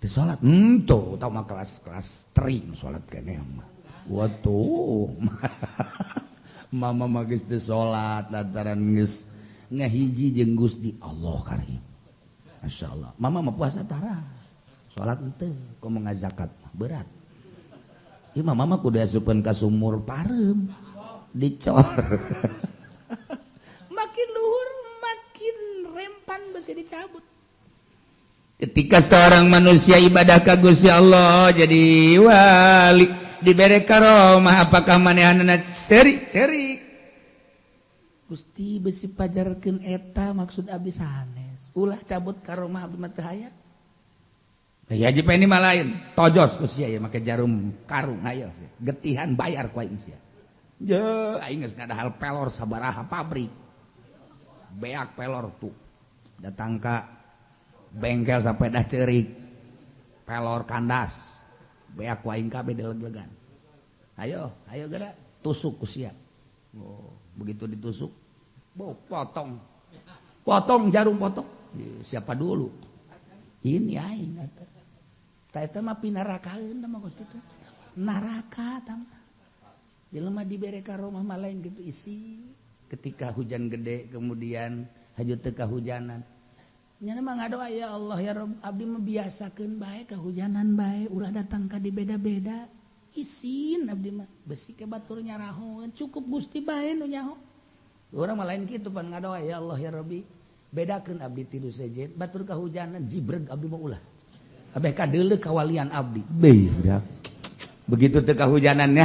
salat tuh tau mah kelas tri salat keneh mah waduh mama mah geus teu salat lantaran geus ngahiji jeung Gusti Allah karim masyaallah mama mah puasa tara salat henteu komo ngazakat berat ieu mama mah kudu asupkeun ka sumur pareum dicor makin luhur makin rempan besi dicabut. Ketika seorang manusia ibadah ka Gusti Allah jadi wali dibere karomah apakah manehanana cerik Gusti besi pajarkeun eta maksud abdi sanes ulah cabut karomah abdi mah teu hayang ya jipa ini mah lain tojos ku sia ya make jarum karung hayo getihan bayar ku aing sia je aing geus ngadahal pelor sabaraha pabrik beak pelor tuh datang ka bengkel sepeda cerik pelor kandas beak ku aing kabeh deleg-legan ayo geura tusuk ku sia oh begitu ditusuk potong jarum potong siapa dulu ini aing eta mah pinarakaeun mah kos kitu neraka tah jelema dibere karomah mah lain gitu isi ketika hujan gede kemudian hajut teu kahujanan nya mah ngadoa ya Allah ya Rabb abdi mah biasakeun bae kahujanan bae ulah datang ka di beda-beda isin abdi mah besi ke batur nyarahoeun cukup Gusti bae nu nyaho urang mah lain kitu pan ngadoa ya Allah ya Rabbi bedakeun abdi tilu sejen batur kahujanan jibreg abdi mah ulah abeh kadeuleu kawalian abdi beda begitu teu kahujanan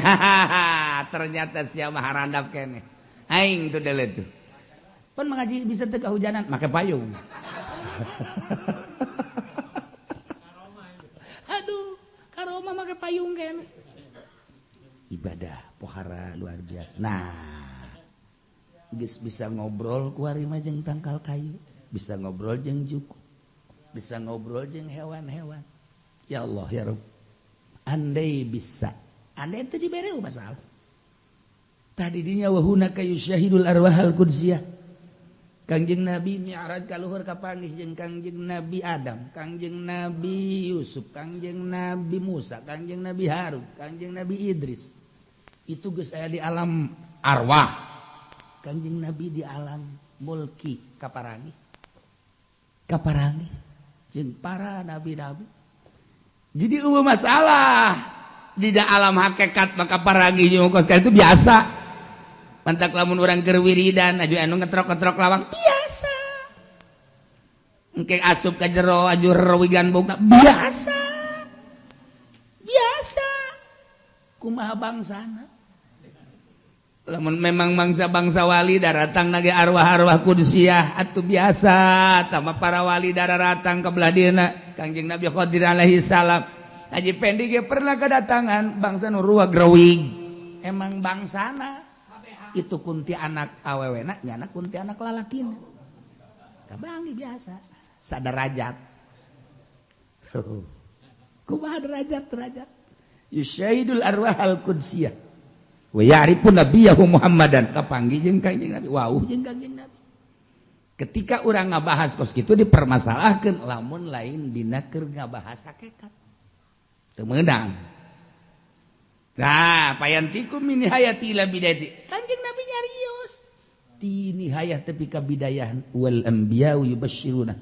ternyata sia mah harandap keneh aing tuh deuleu tuh pan mengaji bisa teu kahujanan make payung aduh karomah make payung keneh ibadah pohara luar biasa nah geus bisa ngobrol ku ari mah jeung tangkal kayu bisa ngobrol jeung jukut bisa ngobrol jeung hewan-hewan ya Allah ya Rabb andai bisa andai teu dibere masalah tadi dinya wa hunaka yusyahidul arwahal qudsiyah Kangjeng Nabi mi'raj ka luhur kapanggih jeung Kangjeng Nabi Adam, Kangjeng Nabi Yusuf, Kangjeng Nabi Musa, Kangjeng Nabi Harun, Kangjeng Nabi Idris. Itu geus aya di alam arwah. Kangjeng Nabi di alam mulki kaparangi. Kaparangi jeung para nabi-nabi. Jadi eueuh masalah di alam hakikat maka parangi jeung kos itu biasa. Mantak lamun urang keur wiridan aju anu ngetrok-ngetrok lawang biasa. Engke asup ka jero aju rewigan bogna biasa. Biasa. Kumaha bangsana? Lamun memang bangsa-bangsa wali daratang nage arwah-arwah kudsiyah atuh biasa tama para wali daratang ka belah dieuna Kangjeng Nabi Khidir alaihi salam. Haji Pendi ge pernah kedatangan bangsa nu ruwag rewig. Emang bangsana itu kunti anak awewena nyana kunti anak lalakina kabangi biasa saderajat kumaha derajat yusyahidul arwahal qudsiyah wa ya'rifun nabiyahu Muhammadan kapanggi jeung Kangjeng Nabi wauh jeung Kangjeng Nabi ketika urang ngabahas kos kitu dipermasalahkeun lamun lain dina keur ngabahas hakikat teu meunang. Nah, payantikum min hayati ila bidayati. Kanjeng Nabi nyarios. Ti nihayah tepi ka bidayah wal anbiya'u yubasyiruna.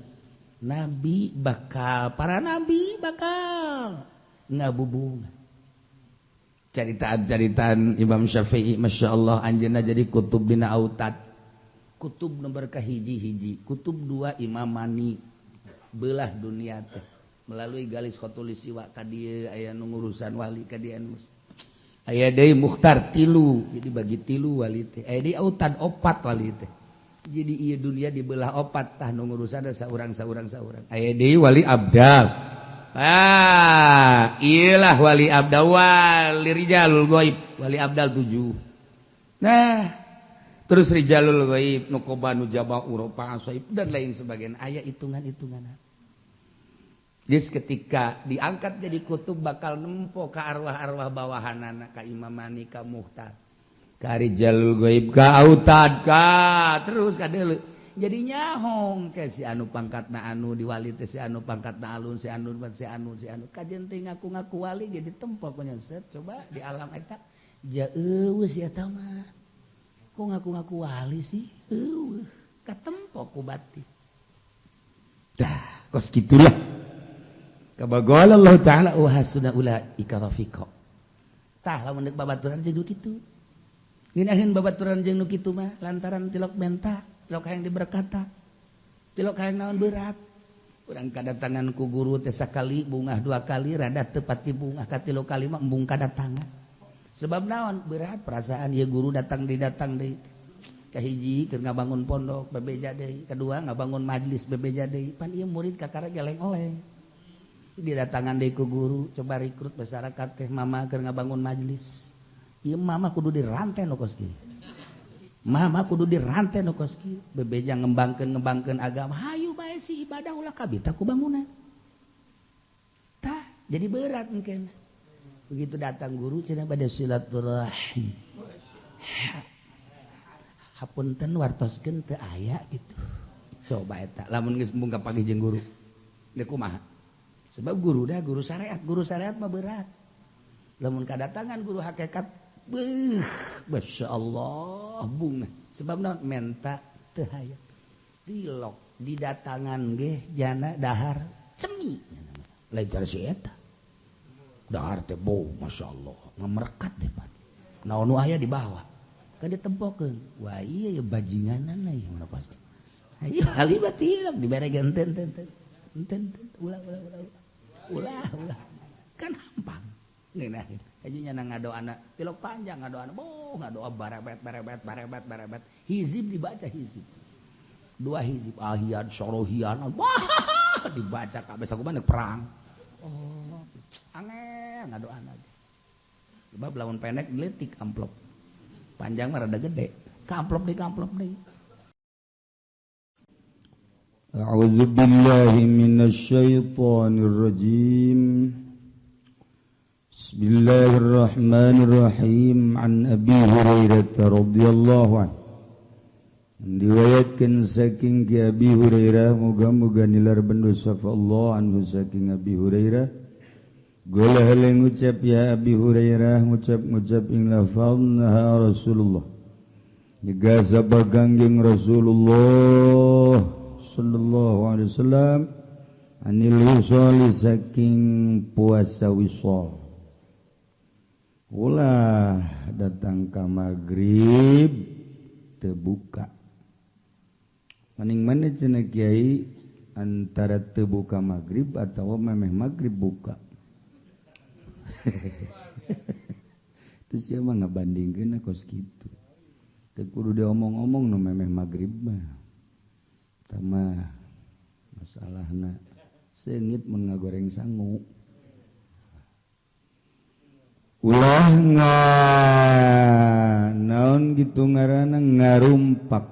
Nabi bakal para nabi bakal ngabubung. Caritaan Imam Syafi'i masyaallah anjeunna jadi kutub dina autad. Kutub nomor kahiji-hiji, kutub dua Imam Mani belah dunia teh melalui galis khotul siwa ka dieu aya nu ngurusan wali ka dieu anu aya deui mukhtar tilu jadi bagi tilu wali teh aya deui autad opat wali teh jadi ieu dunia dibelah opat tah nu ngurusan saurang aya deui wali abdal iyalah wali abdal wali rijalul ghaib wali abdal 7 nah terus rijalul ghaib nuqoba nujaba uropa asaib dan lain sebagainya aya hitungan-hitungan. Jadi ketika diangkat jadi kutub bakal nempo ka arwah-arwah bawahanana ka imamani ka muhtar ka rijalul ghaib ka autad ka terus ka deuleu jadi nyahong ke si anu pangkatna anu diwali teh si anu pangkatna alun si anu kajen teh ngaku-ngaku wali jadi tempok nya set coba di alam eta eueuh sia eta mah kok ngaku-ngaku wali sih eueuh katempok ku batin dah kos gitulah kabagol Allah taala wa hasuna ulaika rafiqa tah lamun deuk babaturan jeung kitu nginahin babaturan jeung nu kitu mah lantaran tilok menta tilok hayang diberkata tilok hayang naon berat urang kadatangan ku guru teh sakali bungah 2 kali rada teu pati bungah katilu kali mah embung kadatangan sebab naon berat perasaan ieu guru datang deui kahiji keur ngabangun pondok bebeja deui kadua ngabangun majlis bebeja deui pan ieu murid kakara geleng-oleng didatangan deui ku guru coba rekrut masyarakat teh mama keur ngabangun majlis ieu mama kudu dirantai nu kos kieu mama kudu dirantai nu kos kieu bebeja ngembangkeun agama hayu bae si ibadah ulah kabita ku bangunan tah jadi berat engkeun begitu datang guru cenah bade silaturahim hapunten wartoskeun teu aya gitu coba eta lamun geus embung kapagi jeung guru deuk kumaha sebab guru syariat mah berat lamun kadatangan guru hakikat Masya Allah bunga sebab naon menta teu hayang dilok didatangan ge jana dahar cemi lain cara si eta dahar teh bau Masya Allah ngamerekat deh pan naon nu aya di bawah ka ditempokeun wah iya ya bajinganan lah ieu pasti ayo halibat hilap dibere enten ulah kan hampang ngeunah ajunya ngado anak tilok panjang ngado anak ngado barebet hizib dibaca hizib 2 hizib ahian syorohian dibaca kabeh sakumaha perang angel ngado anak sebab lamun pendek diletik amplop panjang mah rada gede kamplop deui A'udzu billahi minasy syaithanir rajim. Bismillahirrahmanirrahim. An Abi Hurairah radhiyallahu anhu. Diriwayatkeun saking ki Abi Hurairah muga-muga nilar bendosa Allah anhu saking Abi Hurairah. Gola hale ngucap ya Abi Hurairah ngucap ing lafalna Rasulullah. Jiga sabagangging Rasulullah sallallahu alaihi wasallam anil wisali saking puasa wisal ulah datang ka maghrib teu buka maning maneh cenah kiai antara teu buka maghrib atawa memeh maghrib buka terus sia mah ngabandingkeun kos kitu teu kudu diomong-omong nu memeh maghrib mah tama masalahna seungit mun ngagoreng sangu ulah naon gitu ngaranna ngarumpak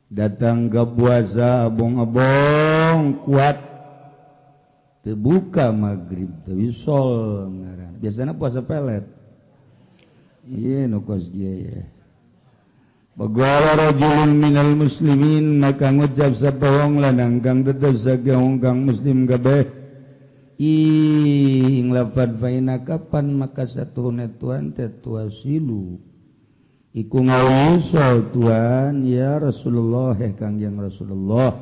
datang ka puasa abong-abong kuat teu buka maghrib teu wisol ngaranna biasana puasa pelet ieu nu kos dia ya Bagala rajulun minal muslimin maka ngucap sapaong lanang kang tetep sakeong kang muslim kabeh ing lafad faina kapan maka satuhuna Tuhan tatuasilu iku ngawusol Tuhan ya Rasulullah Kangjeng Rasulullah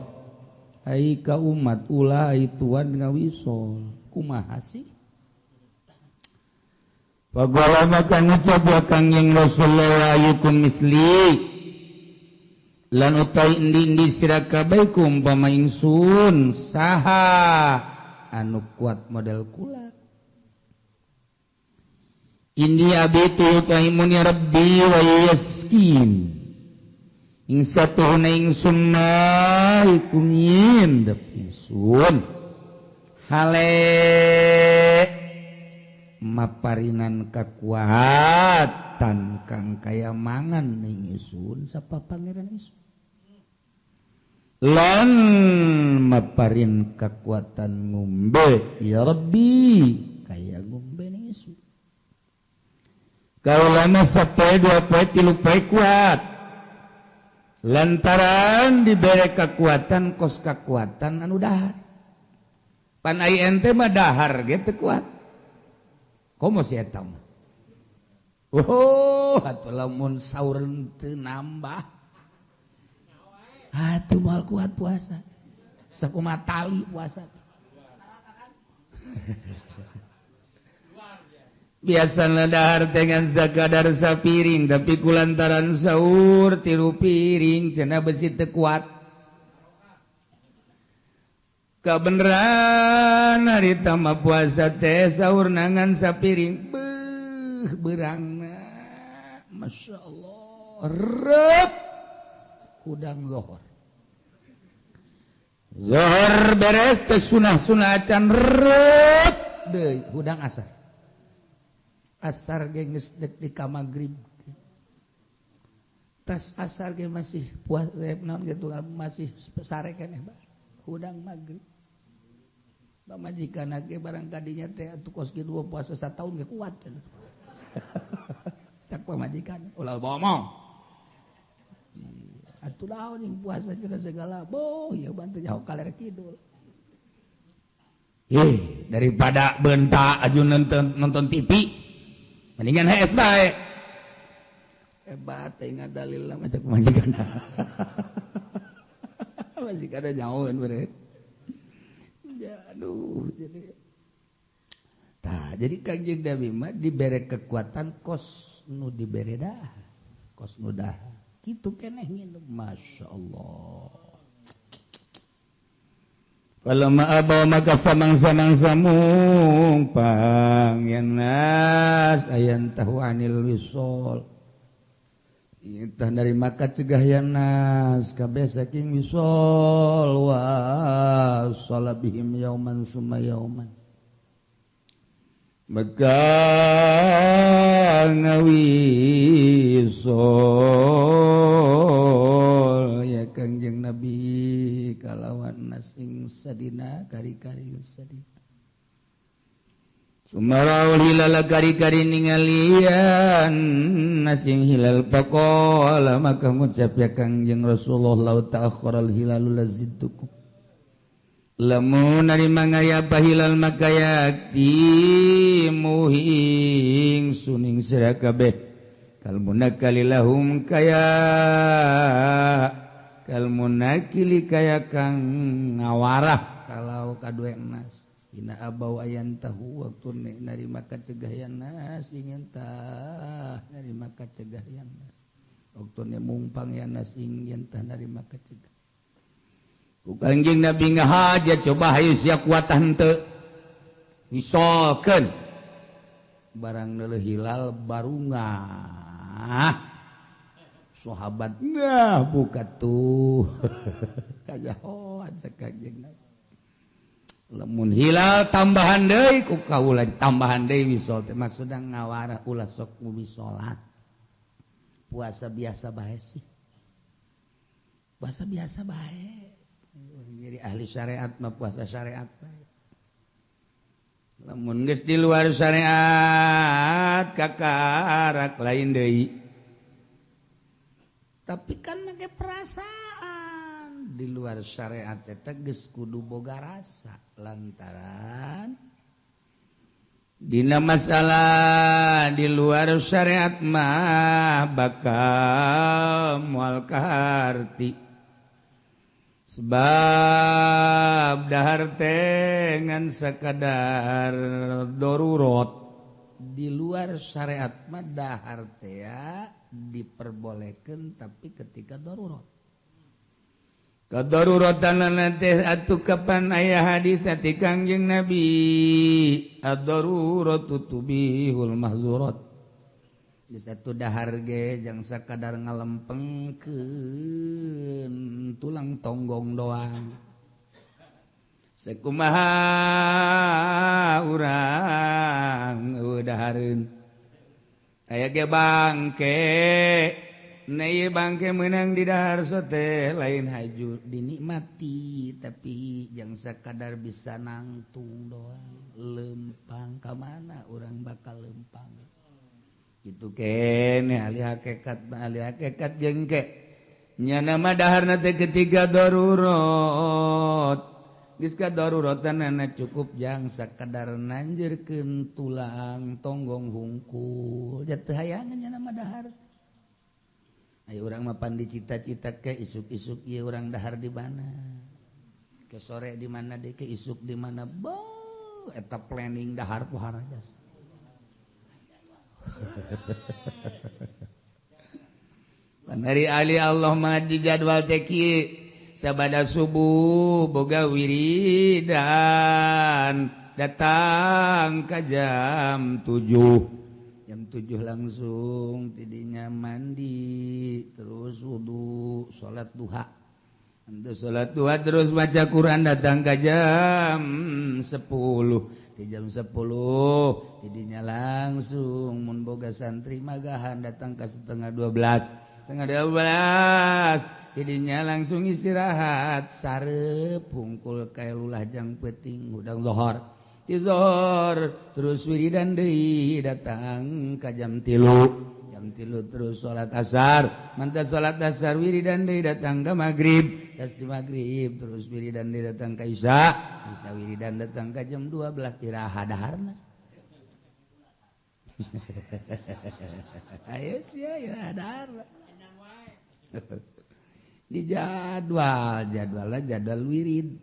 ai ka umat ulah ai Tuhan ngawisol kumaha sih Pagala maka ngucap ya Kangjeng Rasulullah ayukum misli lan utai indi sira kabeh umpama ingsun saha anu kuat model kula inni abitu yutaimun ya rabbi wa yaskin ing satuhuna ingsun mah iku ngindep ingsun hale maparinan kakuatan kang kaya mangan ning isun sapa pangeran isun lan maparin kekuatan ngombe ya Rabbi kaya ngombe ning isun kalau lama sampai 2 poe 3 poe kuat lantaran diberi kekuatan kos kekuatan anu dahar pan ai ente mah dahar ge teu kuat komo si eta mah atuh lamun saur teu nambah atuh moal kuat puasa sakumaha tali puasa biasana dahar dengan sakadar sapiring tapi kulantaran sahur 3 piring cenah besi teu kuat kabeneran harita mah puasa teh sahur nangan sapiring beurangna masyaallah rep hudang zohor beres teh sunah-sunah acan rep deui hudang asar ge geus dek di ka magrib tas asar ge masih puas naon gitu masih sare keneh hudang magrib pamajikan ge barang kadinya teh atuh kos ge 2 puasa sataun ge kuat cak pamajikan ulah bomong atuh laon yang puasa cenah segala boh ya bantu jauh kaler kidul daripada bentak aju nonton TV mendingan HS bae hebat ingat dalil lah macam majikan majikan jauhan bener aduh jadi Kangjeng Nabi mah diberi kekuatan kos nu diberi dah kos nu dah kitu keneh nginum masyaallah kalau ma'abaw maka samang-samang samung pangyanas ayan tahu anil wisol itah dari maka cegah yanas kabeh saking wisol wa salabihim yauman summa yauman maka ngawisol ya Kangjeng Nabi kalawan nasing sadina kari-kari sadina sumaraul hilal kari-kari ningalian nasing hilal paqala maka ngucap ya Kangjeng Rasulullah la ta'akhkharal hilalul lazidtukum lamun ari mangaya hilal maka yakti muhing suning sira kabeh kalmunakilahum kaya kalmunakili kaya kang ngawarah kalau kadue emas ina abau ayan tahu waktu narima kacegahan nas ingin tah narima kacegahan nas waktu mumpang ya nas ingin tah narima kacegah Kangjeng Nabi ngahaja coba hayu sia kuatan teu misalkeun barang neuleuh hilal barungah sahabat nah buka tuh kajahoan cek Kangjeng Nabi lamun hilal tambahan deui ku kaula tambahan deui wisol teh maksudna ngawarah ulah sok mumi salat puasa biasa bae sih puasa biasa bae jadi ahli syariat mah puasa syariat bae lamun geus di luar syariat kakarak lain deui tapi kan make perasaan di luar syariat eta geus kudu boga rasa lantaran dina masalah di luar syariat mah bakal moal kaharti sebab dahar teh ngan sakadar darurat di luar syariat mah dahar teh ya diperbolehkan tapi ketika darurat kadaruratan teh atuh kapan aya hadis ti Kangjeng Nabi ad-daruratu tubihul mahzurat di satu dahar ge jang sakadar ngalempengkeun tulang tonggong doang sakumaha urang dahareun aya ge bangke Nei bangke menang di dahar sote lain haju dinikmati tapi yang sekadar bisa nangtung doang lempang ke mana orang bakal lempang itu kene ahli hakikat jengke nya nama daharna teh ketiga darurat geus kadaruratan anak cukup jang sakadar nanjeurkeun tulang tonggong hungkul nya teu hayangan nya nama dahar aya urang mah pan dicita-cita ke isuk-isuk ieu urang dahar di mana ke sore di mana deh ke isuk di mana beuh eta planning dahar pohara jas Dari ali Allah maji jadwal teki sabada subuh boga wiridan datang ke jam 7 langsung tidinya mandi terus wudu salat duha salat duha terus baca Quran datang ke jam 10 di jam 10 tidinya langsung mun boga santri magahan datang ke setengah 12 jadinya langsung istirahat sarep hungkul kayak lulah jang peting udang lohor di zohor terus wiridan deui datang ke jam 3 terus salat asar mantap salat asar wiridan deui datang ke maghrib tas di maghrib terus wiridan deui datang ke isya wiridan datang ke jam 12 istirahat daharna ayo sia ya daharna di jadwal wirid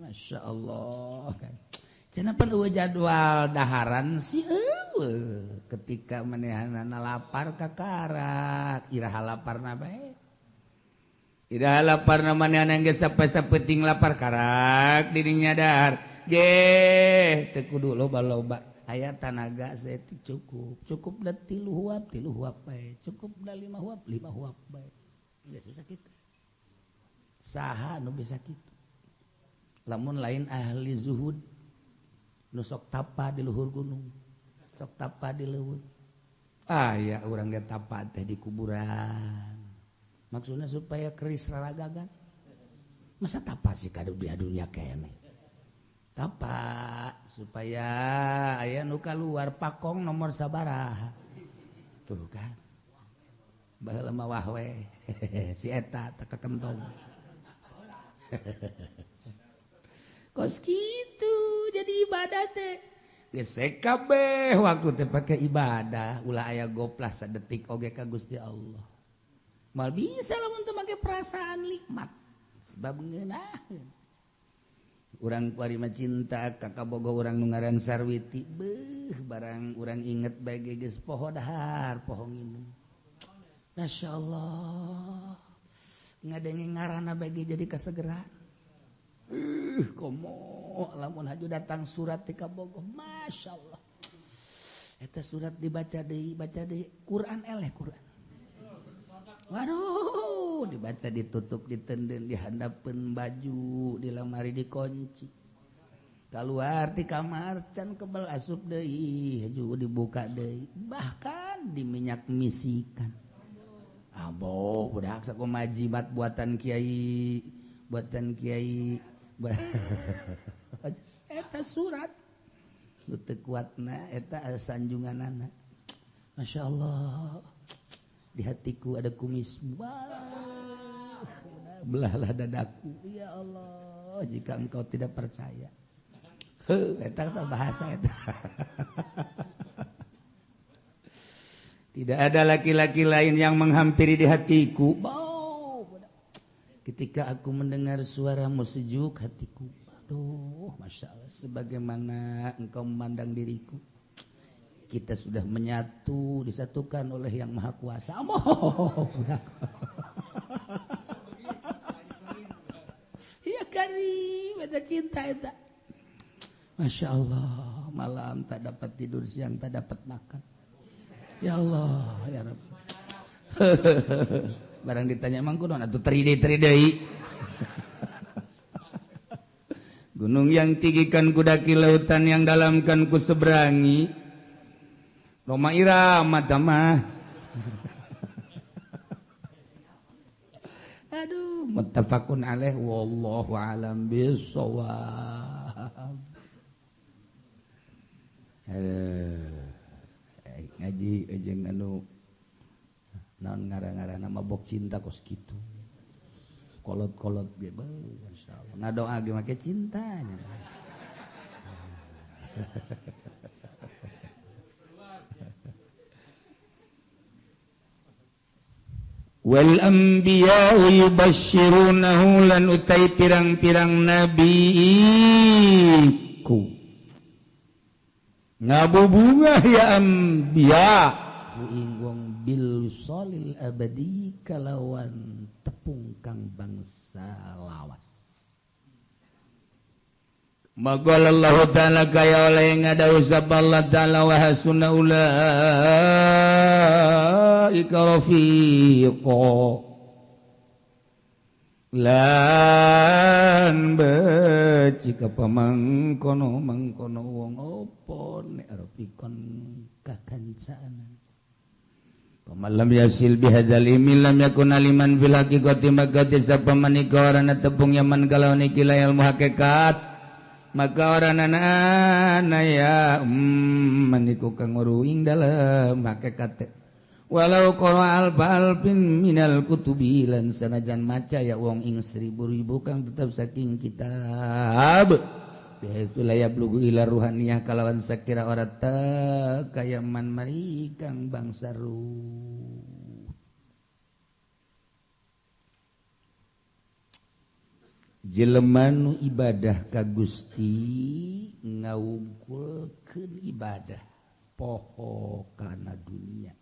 Masya Allah kan kenapa jadwal daharan sih ketika manehanana lapar kakarak iraha lapar baik iraha lapar manehanana geus sape-sapeting lapar karak dirinya dahar ge teu kudu loba-loba aya tanaga saya cukup da 3 huap bae cukup da 5 huap bae biasa sakitu saha nu bisa kitu lamun lain ahli zuhud nu sok tapa di luhur gunung sok tapa di leuweung aya urang ge tapa teh di kuburan maksudna supaya keris raragagan masa tapa sih kadu di dunia keneh tapa supaya aya nu kaluar pakong nomor sabaraha tuh kan baheula mah wah we si eta teu kakentong kos kitu jadi ibadah teh geus kabeh waktu teh pake ibadah ulah aya goplas sadetik oge ka Gusti Allah mal bisa lamun teu make perasaan nikmat sebab ngeunaheun urang kuari mah cinta ka kabogo urang nu ngaran Sarwiti beuh barang urang inget bae geus poho dahar poho nginum Masya Allah ngadenge ngaranna bagi jadi kasegeran komo lamun haju datang surat ti kabogoh Masya Allah eta surat dibaca deui Quran eleh Quran waduh dibaca ditutup ditenden dihandapeun baju di lamari dikunci keluar ti kamar can kebal asup deui haju dibuka deui bahkan diminyak misikan abo budak sakumaha jimat buatan kiai eta surat nu teu kuatna eta sanjunganana Masya Allah di hatiku ada kumis belahlah dadaku ya Allah jika engkau tidak percaya eta bahasa eta tidak ada laki-laki lain yang menghampiri di hatiku. Ketika aku mendengar suaramu sejuk hatiku. Aduh, Masya Allah. Sebagaimana engkau memandang diriku. Kita sudah menyatu, disatukan oleh yang maha kuasa. Iya karim, ada cinta itu. Masya Allah, malam tak dapat tidur, siang tak dapat makan. Ya Allah, ya Rabb. Barang ditanya emang kunaon atuh teri-teri. Gunung yang tinggikan ku daki, lautan yang dalamkan ku seberangi. Roma Irama tamah. Aduh, muttafaqun alaih wallahu alam bissawab. ngaji jeung anu naon ngarang-ngarang mabok cinta kos kitu kolot-kolot ge insyaallah ngadoa ge make cintanya wal anbiya'u yubashshirunahu lan utai pirang-pirang nabi ku ngabubungah ya anbiya ingwong bil solil abadi kalawan tepung kang bangsa lawas Maqalallahu ta'ala kaya oleh ngadaw saballah ta'ala wa hasuna ulaika rafiqa lan beci kapamangkono mangkono wong apa nek rafiqan kakancanan pamalam yasil bihadzal ilmi lam yakun aliman fil haqiqati magati sapamanika orana tepung yaman kalawan iki ilmu hakikat maka orang ya maniku kang ruing dalam hakikat walau qara alfin minal kutubi lan sanajan maca ya wong ing 1000 kang tetap saking kitab bihaitsu la yablughu ila ruhaniyah kalawan sakira ora ta kaya man mari kang bangsa ruh jelema nu ibadah ka Gusti ngawungkulkeun ibadah poho kana dunia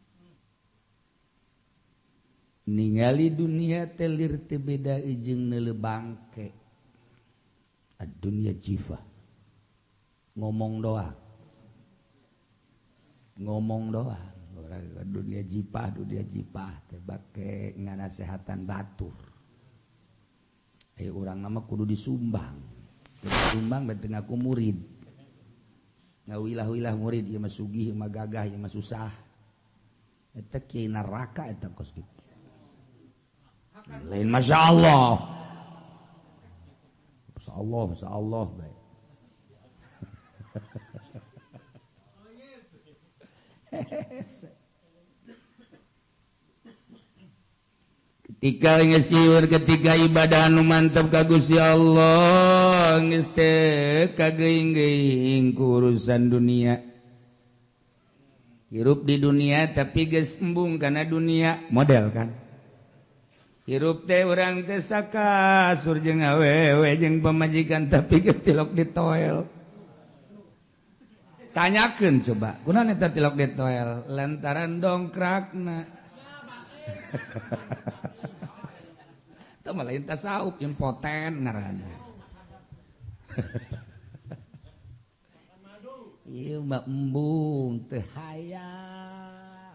ningali dunia telir teu beda jeung neuleuh bangke dunia jifa ngomong doang dunia jipah teh bake nganasehatan batur urang nama kudu disumbang berarti ngaku murid ngawilah murid ieu mah sugih ieu mah gagah ieu mah susah eta kiai neraka eta kos kitu lain masyaallah bae ketika ngesiur ketika ibadah nu mantap ka Gusti Allah geus teu kageing-geing urusan dunia hirup di dunia tapi geus embung kana dunia model kan hirup teh urang teh sakasur jeung awewe jeung pamajikan tapi geus tilok di toel tanyakeun coba kunaon eta tilok di toel lantaran dongkrakna itu malah tasawuf impoten ngaranna. Ieu mah embung teu hayang.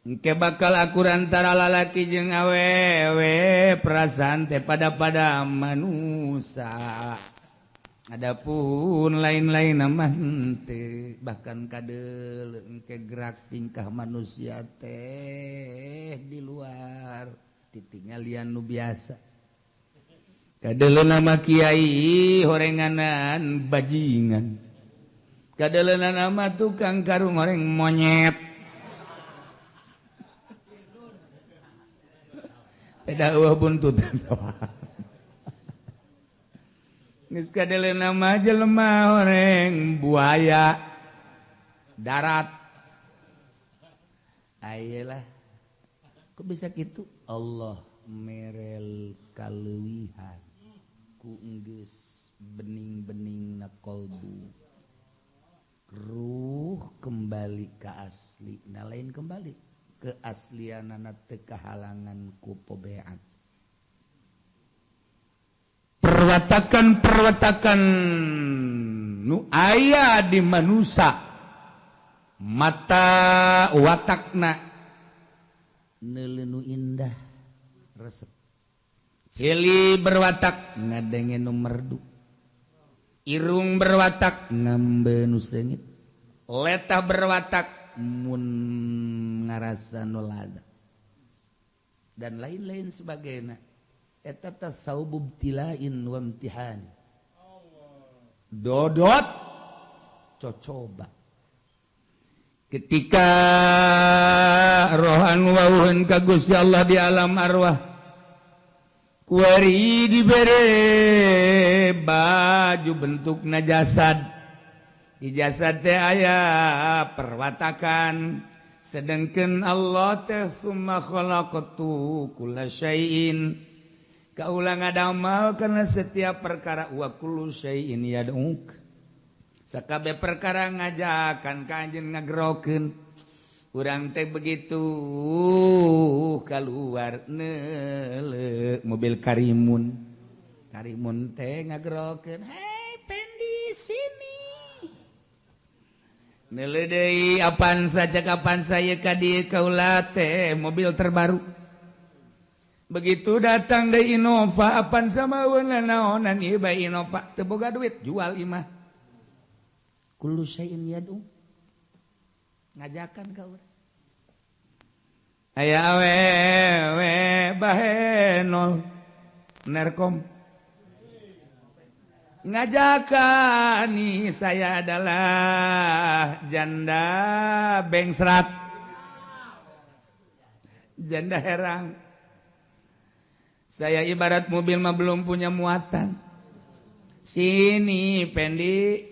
Engke bakal akur antara lalaki jeung awewe perasaan teh pada manusia. Adapun lain-lain mah teu bahkan kadeuleu engke gerak tingkah manusia teh di luar titingalian nu biasa kadeleuna mah kiai horenganan bajingan kadeleuna nama tukang karung horeng monyet beda eueuh buntutan geus kadeleuna mah jelema horeng buaya darat ayelah kok bisa gitu Allah merel kaleuwihan ku geus bening-bening na kolbu ruh kembali ka asli na lain kembali ke aslianana teu kahalangan ku tabiat perwatakan nu aya di manusia mata watakna neuleuh indah resep cili berwatak ngadenge nu merdu irung berwatak ngambe nu seungit letah berwatak mun ngarasa nu lada dan lain-lain sebagainya eta tasawub tilain wa imtihan dodot cocoba ketika rohan wauhan ka Gusti Allah di alam arwah kuari dibere baju bentukna jasad di jasad teh aya perwatakan sedengkeun Allah teh summa khalaqtu kulla syai'in kaulah ngadamal kana setiap perkara wa kullu syai'in yad'uk sakabeh perkara ngajakan ka anjeun ngagerokeun urang teh begitu keluar neuleuh mobil karimun teh ngagerokeun hei Pendi sini neuleuh deui apaan saja kapan saya ka dieu kaula teh mobil terbaru begitu datang deui Innova apaan samaweuna naonan ieu bae Innova teu boga duit jual imah kullu syai'in yad'u ngajakan ka urang aya awewe bahenol nerkom ngajakan nih saya adalah janda bengsrat janda herang saya ibarat mobil mah belum punya muatan sini Pendi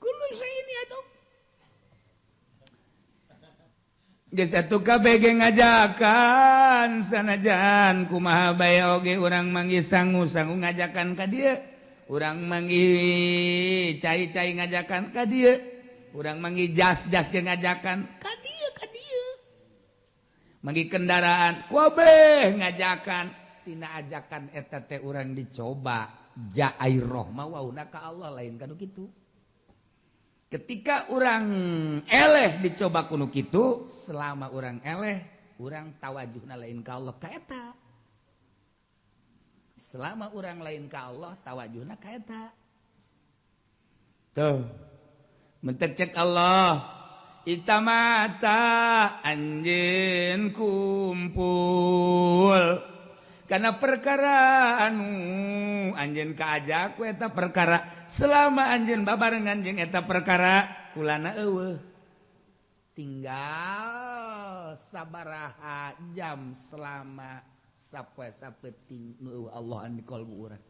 kullu syai'in yad'u geus atuh kabeh ge ngajakan sanajan kumaha bae oge urang manggi sangu-sangu ngajakan ka dieu urang manggi cai-cai ngajakan ka dieu urang manggi jas-jas ge ngajakan ka dieu manggi kendaraan kabeh ngajakan tina ajakan eta teh urang dicoba ja'airah mah wauna ka Allah lain kanu kitu ketika urang eleh dicoba kuno kitu selama urang eleh urang tawajuhna lain ka Allah ka eta selama urang lain ka Allah tawajuhna ka eta tuh mentek cek Allah itamata anjeun kumpul karena perkara anu anjeun kaajak ku eta perkara selama anjeun babarengan jeung eta perkara kulana eueuh tinggal sabaraha jam selama sapoe sapeting nu Allah an di qalbu urang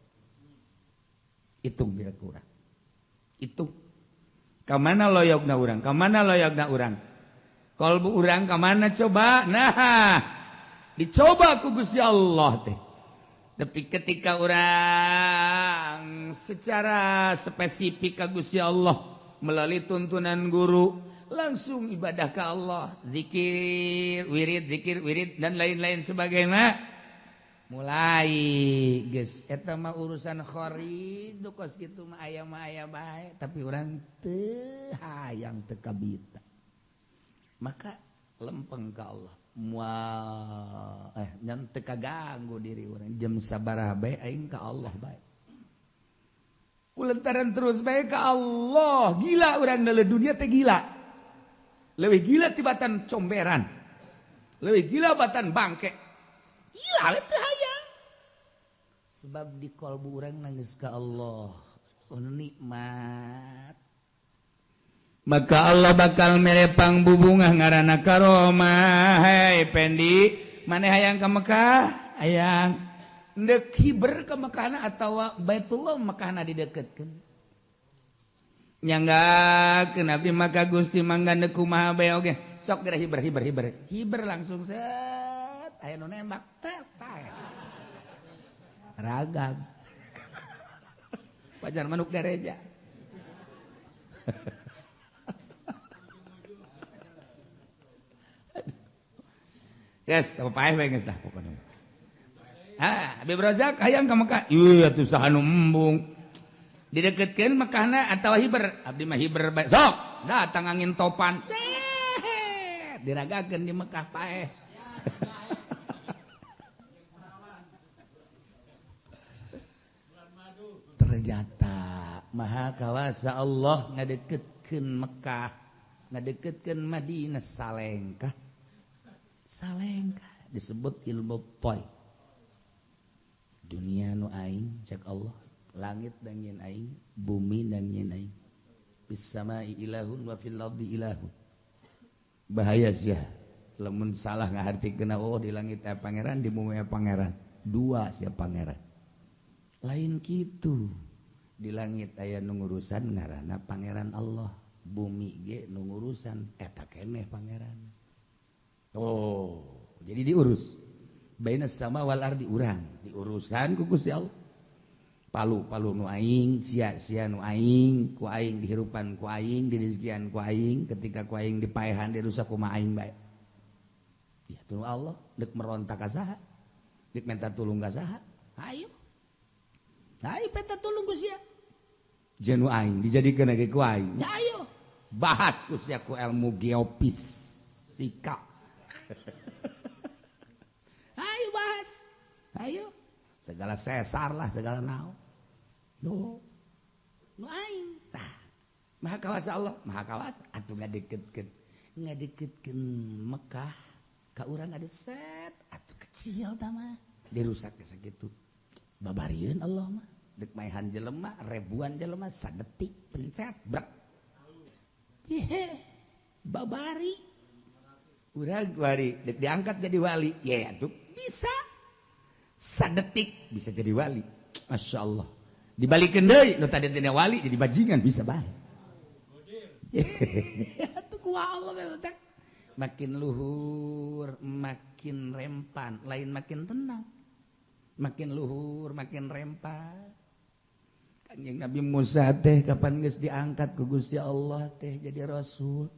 hitung bira urang hitung ka mana loyogna urang qalbu urang ka mana coba nah dicoba ku Gusti Allah teh. Tapi ketika orang secara spesifik ka Gusti Allah melalui tuntunan guru langsung ibadah ke Allah, zikir wirid dan lain-lain sebagainya. Mulai geus eta mah urusan khari dukos kitu mah aya bae tapi urang teu hayang teu kabita. Maka lempeng ka Allah. Nyan teu kaganggu diri urang jam sabaraha bae aing ka Allah bae kulantaran terus bae ka Allah gila urang dalam dunia teh gila leuwih gila tibatan comberan leuwih gila batan bangke gila teu hayang sebab di qalbu urang nangis ka Allah nikmat maka Allah bakal merepang bubungah ngaranna karomah. Hei Pendi, maneh hayang ka Mekah? Hayang. Ndek hiber ka Mekahna atawa Baitullah Mekahna dideketkeun? Nyanggakeun Nabi maka Gusti mangga ndek kumaha bae oge. Sok geura hiber. Hiber langsung set aya nu nembak teh pae. Ragam. Pajar manuk gereja. Yes, tapi paeh bae geus dah pokona. Habib Razak hayang ka Mekah. Ieu atuh saha nu embung. Dideketkeun Mekahna atawa hiber? Abdi mah hiber bae. Sok, datang angin topan. Set, diragakeun di Mekah paeh. Ternyata maha kawasa Allah ngadeketkeun Mekah, ngadeketkeun Madinah salengkah. Disebut ilmu toy dunia nu aing cek Allah langit dan nyin aing bumi dan nyin aing fis samai ilahun wa fil ardi ilahun bahaya sia lamun salah ngahartikeun di langit aya pangeran di bumi aya pangeran dua sia pangeran lain kitu di langit aya nu ngurusan ngaranna pangeran Allah bumi ge nu ngurusan eta keneh pangeran jadi diurus bainas sama wal ardi urang diurusan ku Gusti Allah palu nu aing sia nu aing ku aing dihirupan ku aing direzekian ku aing ketika ku aing dipaehan dirusak kumaha aing bae ya tuluy Allah deuk merontak ka saha deuk minta tulung ka saha ayo minta tulung ku sia jeung nu aing dijadikeun ge ku aing ya ayo bahas ku sia ku ilmu geofisika ayo bahas ayo segala sesar lah segala naon nu aing tah maha kawasa Allah maha kawasa atuh ngadeketkeun Mekah ka urang ada set atuh kecil tah mah dirusak ge sakitu babarieun Allah mah deuk maehan jelema ribuan jelema sadetik pencet brak babari urang wali deuk diangkat jadi wali ya atuh bisa sadetik bisa jadi wali Masya Allah dibalikeun deui nu tadi tina wali jadi bajingan bisa bae atuh ku Allah teh makin luhur makin rempan lain makin tenang makin luhur makin rempan Kanjeng Nabi Musa teh kapan geus diangkat ku Gusti Allah teh jadi rasul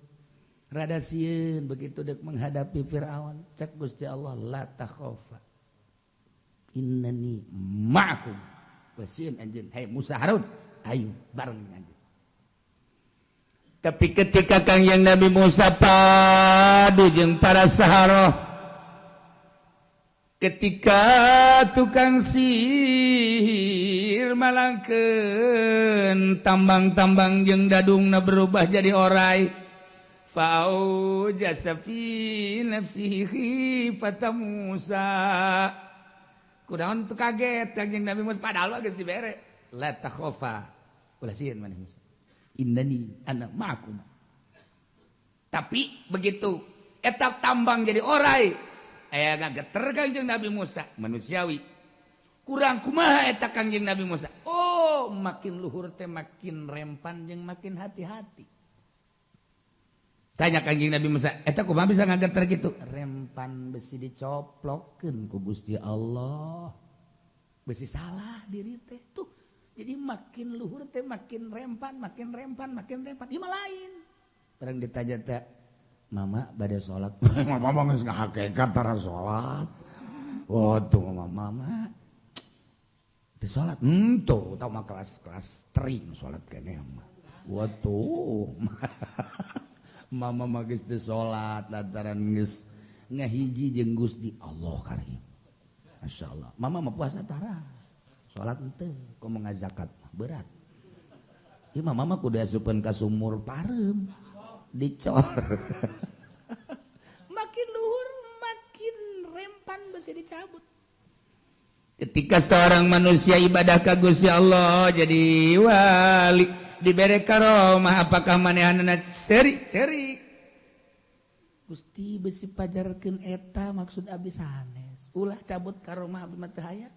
rada sieun begitu deuk menghadapi Firaun cek Gusti Allah la takhafa innani ma'akum wasieun anjeun hai Musa Harun ayo bareng anjeun tapi ketika Kanjeng Nabi Musa padu jeung para saharoh ketika tukang sihir malangkeun tambang-tambang jeung dadungna berubah jadi orai faujasa fi nafsihi khifata Musa kunaon teu kaget Kanjeng Nabi Musa padahal geus dibere la takhafa ulah sieun maneh Musa innani ana ma'akum tapi begitu eta tambang jadi orai aya ngageter Kanjeng Nabi Musa manusiawi kurang kumaha eta Kanjeng Nabi Musa makin luhur teh makin rempan jeung makin hati-hati tanya Kanjeng Nabi Musa eta kumaha bisa ngageter kitu rempan besi dicoplokkeun ku Gusti Allah besi salah diri teh tuh jadi makin luhur teh makin rempan ieu mah lain bareng ditanya teh mama bade salat mama geus ngahakekan tara salat tuh mama teu salat tuh tah mah kelas tering salat keneh mah tuh mama mah geus teu salat lantaran geus ngahiji jeung Gusti Allah karim masyaallah mama mah puasa tara salat henteu komo ngazakat berat ieu mah mama kudu asupeun ka sumur pareum dicor makin luhur makin rempan besi dicabut ketika seorang manusia ibadah ka Gusti Allah jadi wali dibere karomah apakah manehanna ceri Gusti besi pajarkeun eta maksud abdi sanes ulah cabut karomah abdi mah teu aya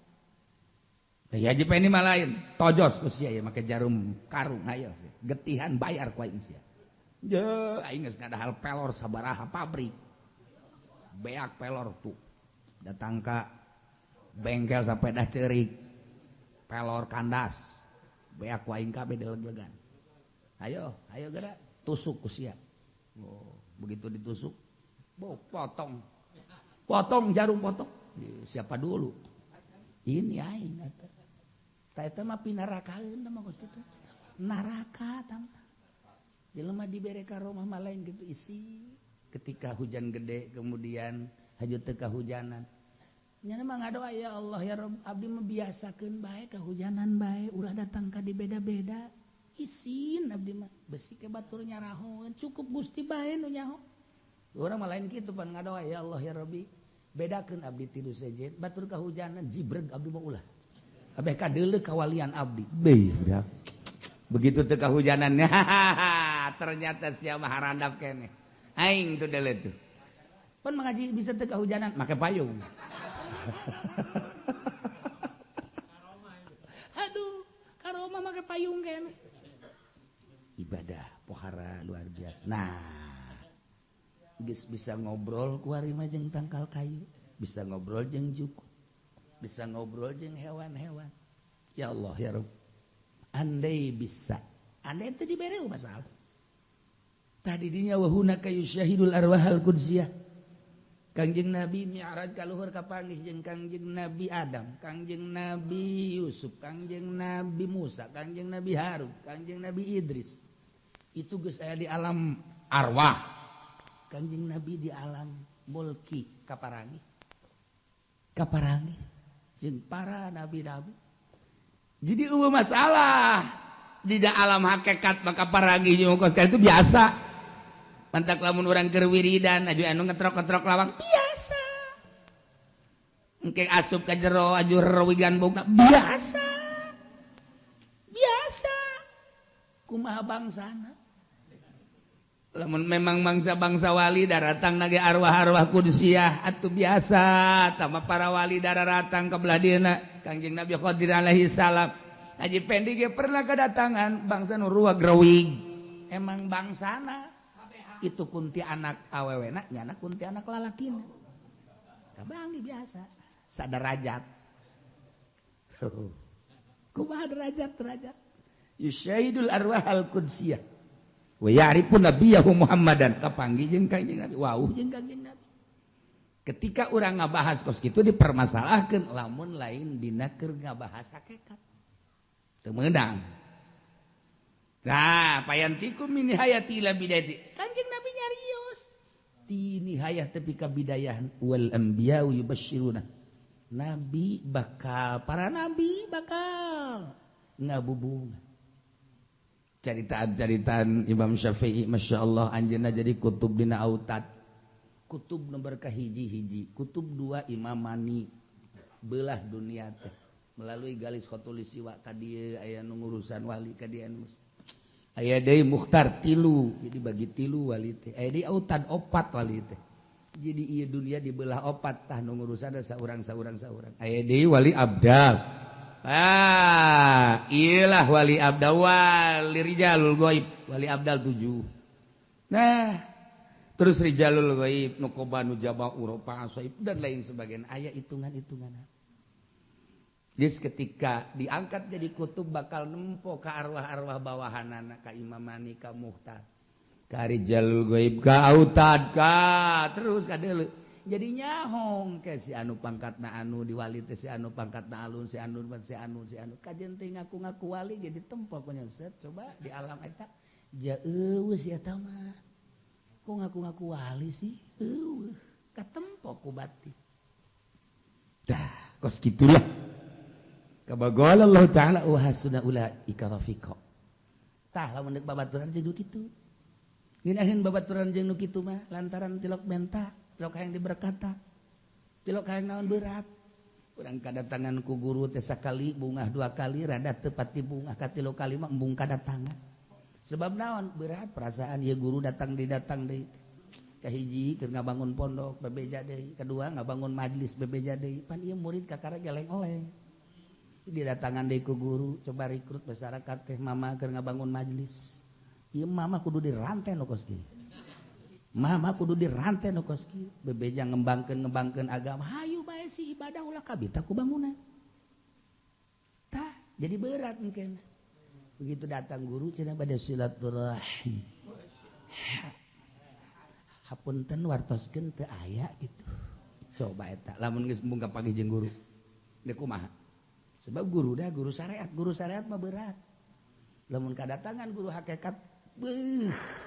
ya jipa ini mah lain tojos ku sia ya make jarum karung hayo getihan bayar ku aing sia je aing geus ngadahal pelor sabaraha pabrik beak pelor tuh datang ka bengkel sapeda ceurik pelor kandas beak ku aing kabeh deleg-legan ayo geura tusuk ku sia begitu ditusuk potong jarum potong siapa dulu ini aing eta mah pinarakaeun mah geus kitu naraka tama jelema dibere karomah mah lain kitu isi ketika hujan gede kemudian hajut teu kahujanan nya mah ngadoa ya Allah ya Rabb abdi mah biasakeun bae kahujanan bae ulah datang ka di beda-beda isin abdi mah besi ke batur nyarahoeun cukup Gusti bae nu nyaho urang mah lain kitu pan ngadoa ya Allah ya Rabbi bedakeun abdi tilu sejen batur kahujanan jibreg abdi mah ulah abk dulu kawalian abdi begitu teu kahujanannya ternyata siapa harandap kene aing tuh dulu tuh pun mengaji bisa teu kahujanan make payung aduh karoma make payung kene ibadah pohara luar biasa nah geus bisa ngobrol ku ari mah jeung tangkal kayu bisa ngobrol jeung jukut bisa ngobrol jeung hewan-hewan ya Allah ya Rabb andai bisa andai teu dibere masalah tadi dinya wa hunaka yusyahidul arwahal qudsiyah Kangjeng Nabi mi'raj ka luhur kapanggih jeung Kangjeng Nabi Adam, Kangjeng Nabi Yusuf, Kangjeng Nabi Musa, Kangjeng Nabi Harun, Kangjeng Nabi Idris. Itu geus aya di alam arwah. Kangjeng Nabi di alam mulki kaparangi. Kaparangi jeung para nabi-nabi. Jadi eueuh masalah di alam hakikat maka parangi jeung itu biasa. Mantak lamun urang keur wiridan aju anu ngetrok-ngetrok lawang biasa. Engke asup ka jero aju rewigan bogna biasa. Biasa. Kumaha bangsana? Lamun memang bangsa wali daratang nage arwah-arwah kudsiyah atuh biasa. Tama para wali daratang ka belah dieuna Kangjeng Nabi Khidir alaihi salam. Haji Pendi ge pernah kedatangan bangsa nu ruwag rewig. Emang bangsana itu kunti anak awewena nyana kunti anak lalakina kabangi biasa saderajat kumaha derajat yusyahidul arwahal qudsiyah wa ya'rifu nabiyahu Muhammadan kapanggih jeung Kangjeng Nabi wauh jeung Kangjeng Nabi ketika urang ngabahas kos kitu dipermasalahkeun lamun lain dina keur ngabahas hakikat teu meunang. Nah, payantikum min nihayati ila bidayati. Kanjeng Nabi nyarios. Ti nihayah tepi ka bidayah wal anbiya'u yubasyiruna. Nabi bakal para nabi bakal ngabubung. Caritaan Imam Syafi'i masyaallah anjeunna jadi kutub dina autad. Kutub nomor kahiji-hiji, kutub 2 Imam Mani belah dunia teh melalui galis khotulis siwa ka dieu aya nu ngurusan wali ka dieu aya deui Mukhtar 3 jadi bagi 3 wali teh aya deui autad 4 wali teh jadi ieu dunia dibelah 4 tah nu ngurusan saurang aya deui wali abdal iyalah wali abdal wali rijalul ghaib wali abdal 7 nah terus rijalul ghaib nu qobanu jaba uropa asaib dan lain sebagainya aya hitungan-hitungan. Jadi ketika diangkat jadi kutub bakal nempo ka arwah-arwah bawahanana ka Imam Mani ka Mukhtar ka rijalul ghaib ka autad ka terus ka deuleu jadi nyahong ke si anu pangkatna anu diwali teh si anu pangkatna alun si anu kajen teh ngaku-ngaku wali ge ditempo ku nyeset coba di alam eta jaeuh si eta mah kok ngaku-ngaku wali sih eueuh katempo ku batin dah kos gitulah kabagol Allah Ta'ala wa hasuna ulaika rafiqa. Tah lamun deuk babaturan jeung kitu. Nginahin babaturan jeung nu kitu mah lantaran tilok menta, tilok hayang diberkata. Tilok hayang naon berat. Urang kadatangan ku guru teh sakali bungah 2 kali rada teu pati bungah ka 3 kali mah embung kadatangan. Sebab naon berat perasaan ieu guru datang deui. Kahiji keur ngabangun pondok bebeja deui, kadua ngabangun majlis bebeja deui. Pan ieu murid kakara geleng-oleng. Didatangan deui ku guru coba rekrut masyarakat teh mama keur ngabangun majlis ieu mama kudu dirantai nu kos kieu mama kudu dirantai nu kos kieu bebeja ngembangkeun agama hayu bae si ibadah ulah kabita ku bangunan tah jadi berat engke begitu datang guru cenah bade silaturahim hapunten wartoskeun teu aya gitu coba eta lamun geus embung kapanggih jeung guru deuk kumaha sebab guru syariat mah berat lamun kadatangan guru hakikat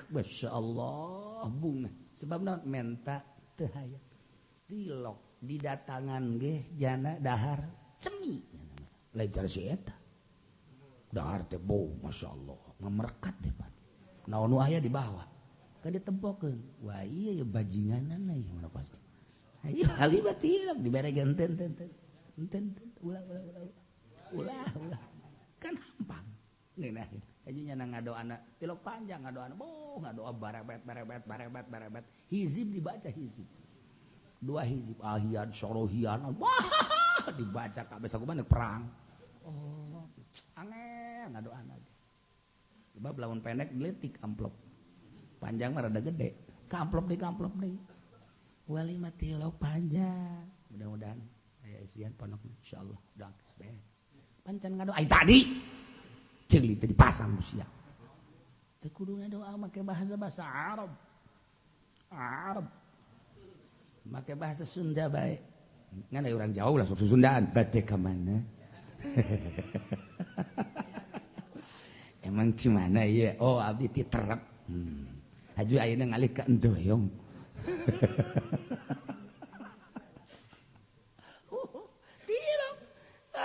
Masya Allah bunga sebab naon menta teu hayang tilok didatangan ge jana dahar cemi lejar si eta dahar teh bau Masya Allah ngamerekat teh pan naon nu aya di bawah ka ditempokeun wah ieu bajinganan ieu mana pasti ayo halibat tilok dibere enten ulah ulah kan hampang ngeunah aja nya ngadoana tilok panjang ngadoana ngadoa barebet hizib dibaca hizib 2 hizib ahian syorohian dibaca kabeh sakumaha perang angel ngadoana sebab lamun pendek geletik amplop panjang mah rada gede kamplop deui wali mah tilok panjang mudah-mudahan aya isian pondok insyaallah udah beres pancan ngadoa ai tadi ceuli teh dipasang ku sia teu kudu ngadoa make bahasa Arab make bahasa Sunda bae ngan aya urang jauh lah sok Sundaan bade ka mana emang gimana ya abdi ti terep haju ayeuna ngalih ka endoyong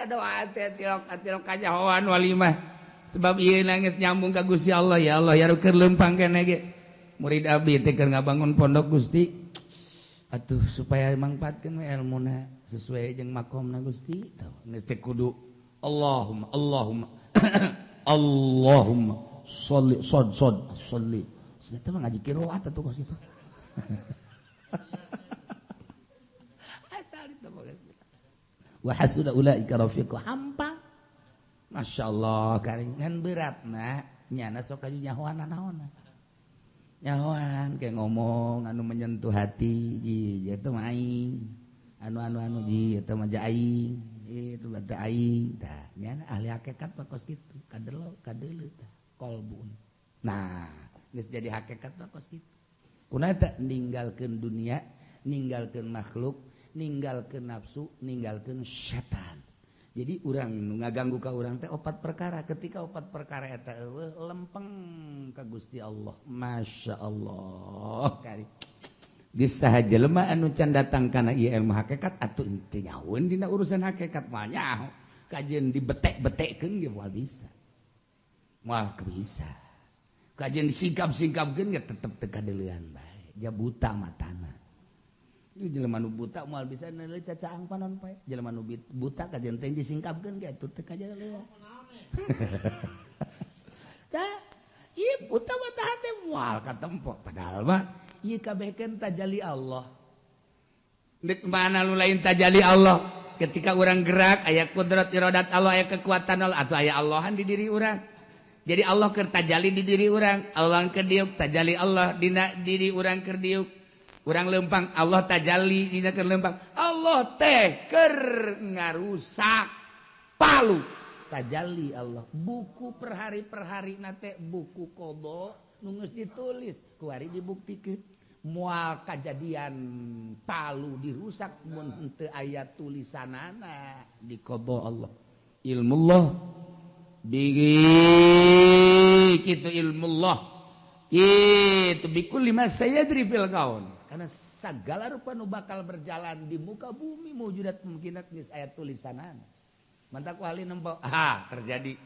doa tilok kajahoan walimah sebab ieu nangis nyambung ka Gusti Allah ya Allah ya keur leumpang keneh ge murid abdi teh keur ngabangun pondok Gusti atuh supaya mangpaatkeun we ilmuna sesuai jeung makomna Gusti geus teh kudu Allahumma Allahumma sholli eta mah ngaji qiraat atuh kos itu asal itu bagus wa hasuda ulaika rafiqa hampang masyaallah karingan beratna nyana sok aju nyahoan naonna nyahoan kayak ngomong anu menyentuh hati ji eta mah aing anu ji eta mah aing itu bata aing tah nyana ahli hakikat mah kos kitu kadelo tah kolbun nah geus jadi hakikat mah kos kitu kunaha teh ninggalkeun dunia ninggalkeun makhluk ninggalkeun nafsu ninggalkeun setan jadi urang nu ngaganggu ka urang teh 4 perkara ketika 4 perkara eta eueuh lempeng ka Gusti Allah masyaallah kari geus saha jelema anu can datang kana ieu ilmu hakikat atuh teu nyahoeun dina urusan hakikat mah nyaho kajeun dibetek-betekkeun ge moal bisa kajeun disingkap-singkapkeun ge tetep teu kadeulean bae ja buta matana ieu jelema nu buta moal bisa neuleuh cacaang panon pae jelema nu buta kajeun teh disingkapkeun ge atuh teu kadeulean tah ieu buta mata hate moal katempo padahal mah ieu kabehkeun tajalli Allah deuk mana nu lain tajalli Allah ketika urang gerak aya kudrat iradat Allah aya kekuatan Allah atuh aya Allahan di diri urang jadi Allah keur tajalli di diri urang Allah keur diuk tajalli Allah dina diri urang keur diuk urang leumpang Allah tajalli dina keur leumpang Allah teh keur ngarusak palu tajalli Allah buku per hari nate buku qada nu geus ditulis kuari dibuktikeun moal kajadian palu dirusak mun teu aya tulisanana di qada Allah ilmullah bigi kitu ilmullah itu bikulli ma sayadri fil kaun karena segala rupa nu bakal berjalan di muka bumi mawjudat mungkinat geus aya tulisanana mantap ahli nempo terjadi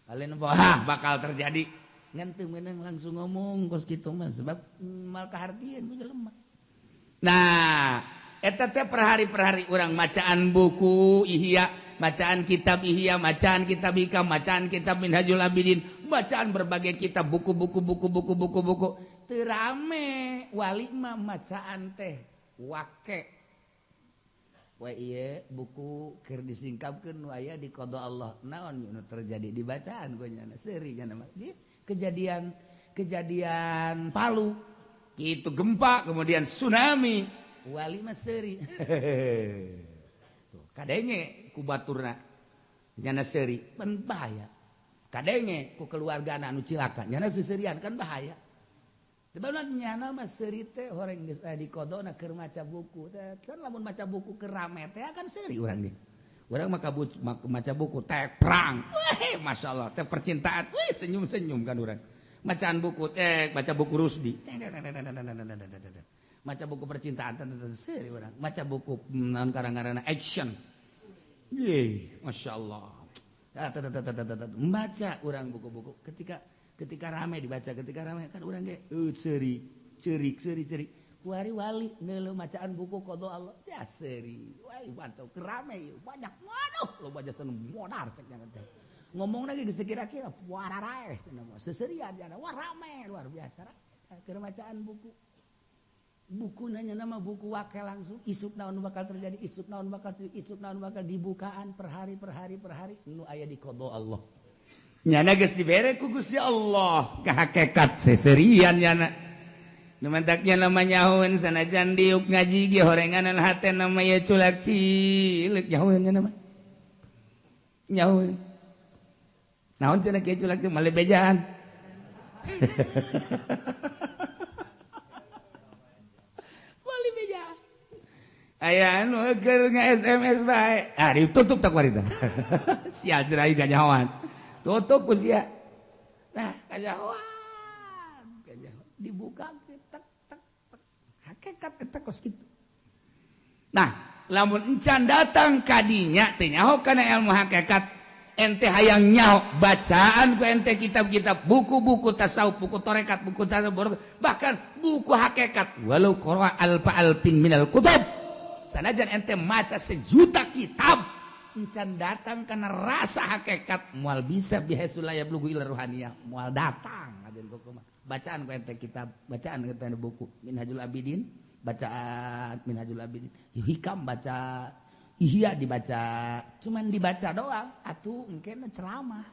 ahli nempo bakal terjadi ngan teu meunang langsung ngomong kos kitu mah sebab mal kahartieun ku jelema nah eta teh per hari urang macaan buku ihya bacaan kitab ihya bacaan kitab hikam bacaan kitab minhajul abidin bacaan berbagai kitab buku teu rame wali mah bacaan teh wake we ieu buku keur disingkapkeun nu aya di qada Allah naon nu terjadi di bacaan gua nya seuri nya mah kejadian Palu kitu gempa kemudian tsunami wali mah seuri tuh kadenge ku baturna nyana seuri pan bahaya kadenge ku keluargana anu cilaka nyana seurian kan bahaya sebabna nyana mah seuri teh horeng geus aya di qadona keur maca buku teh kan lamun maca buku keur rame teh akan seuri urang ge urang mah maca buku teh perang weh masyaallah teh percintaan weh senyum-senyum kan urang bacaan buku teh baca buku Rusdi maca buku percintaan seuri urang maca buku naon karang-karangna action ye masyaallah baca urang buku-buku ketika rame dibaca ketika rame kan urang ge seuri ceurik kuari wali neuleuh macaan buku qada Allah sia seuri wai baca rame banyak waduh lo baca seneng modar cek teh ngomong lagi geus kira-kira wararae seserian jana wah rame luar biasa keur macaan buku nanya nama buku wakil langsung isuk naon bakal terjadi isuk naon bakal dibukaan per hari nu aya di qada Allah nyana geus dibere ku Gusti Allah ka hakikat seserian nyana Numantaknya nama nyahoun sanajan diuk ngaji ge horenganan hate nama ya culak cilik nyahoun nama. Nyahoun. Naon cenah kieu culak teh male bejaan. Male bejaan. Aya anu keur nge-SMS bae. Ah ditutup tak warita. Sial cerai ganyawan. Tutup ku sia. Nah, ganyawan. Dibuka hakikat eta kos kitu. Nah, lamun encan datang kadinya teh nyaho kana ilmu hakikat ente hayang nyaho bacaan ku ente kitab-kitab buku-buku tasawuf, buku tarekat, buku tasawuf, bahkan buku hakikat walau qara alfin minal kutub. Sanajan ente maca sejuta kitab encan datang kana rasa hakikat moal bisa bihasulaya blugu ila ruhaniyah moal datang aden kumaha. Bacaan ku ente kitab, bacaan ku ente buku Minhajul Abidin, bacaan Minhajul Abidin. Hikam baca, Ihya dibaca, cuman dibaca doang. Atuh engke ceramah.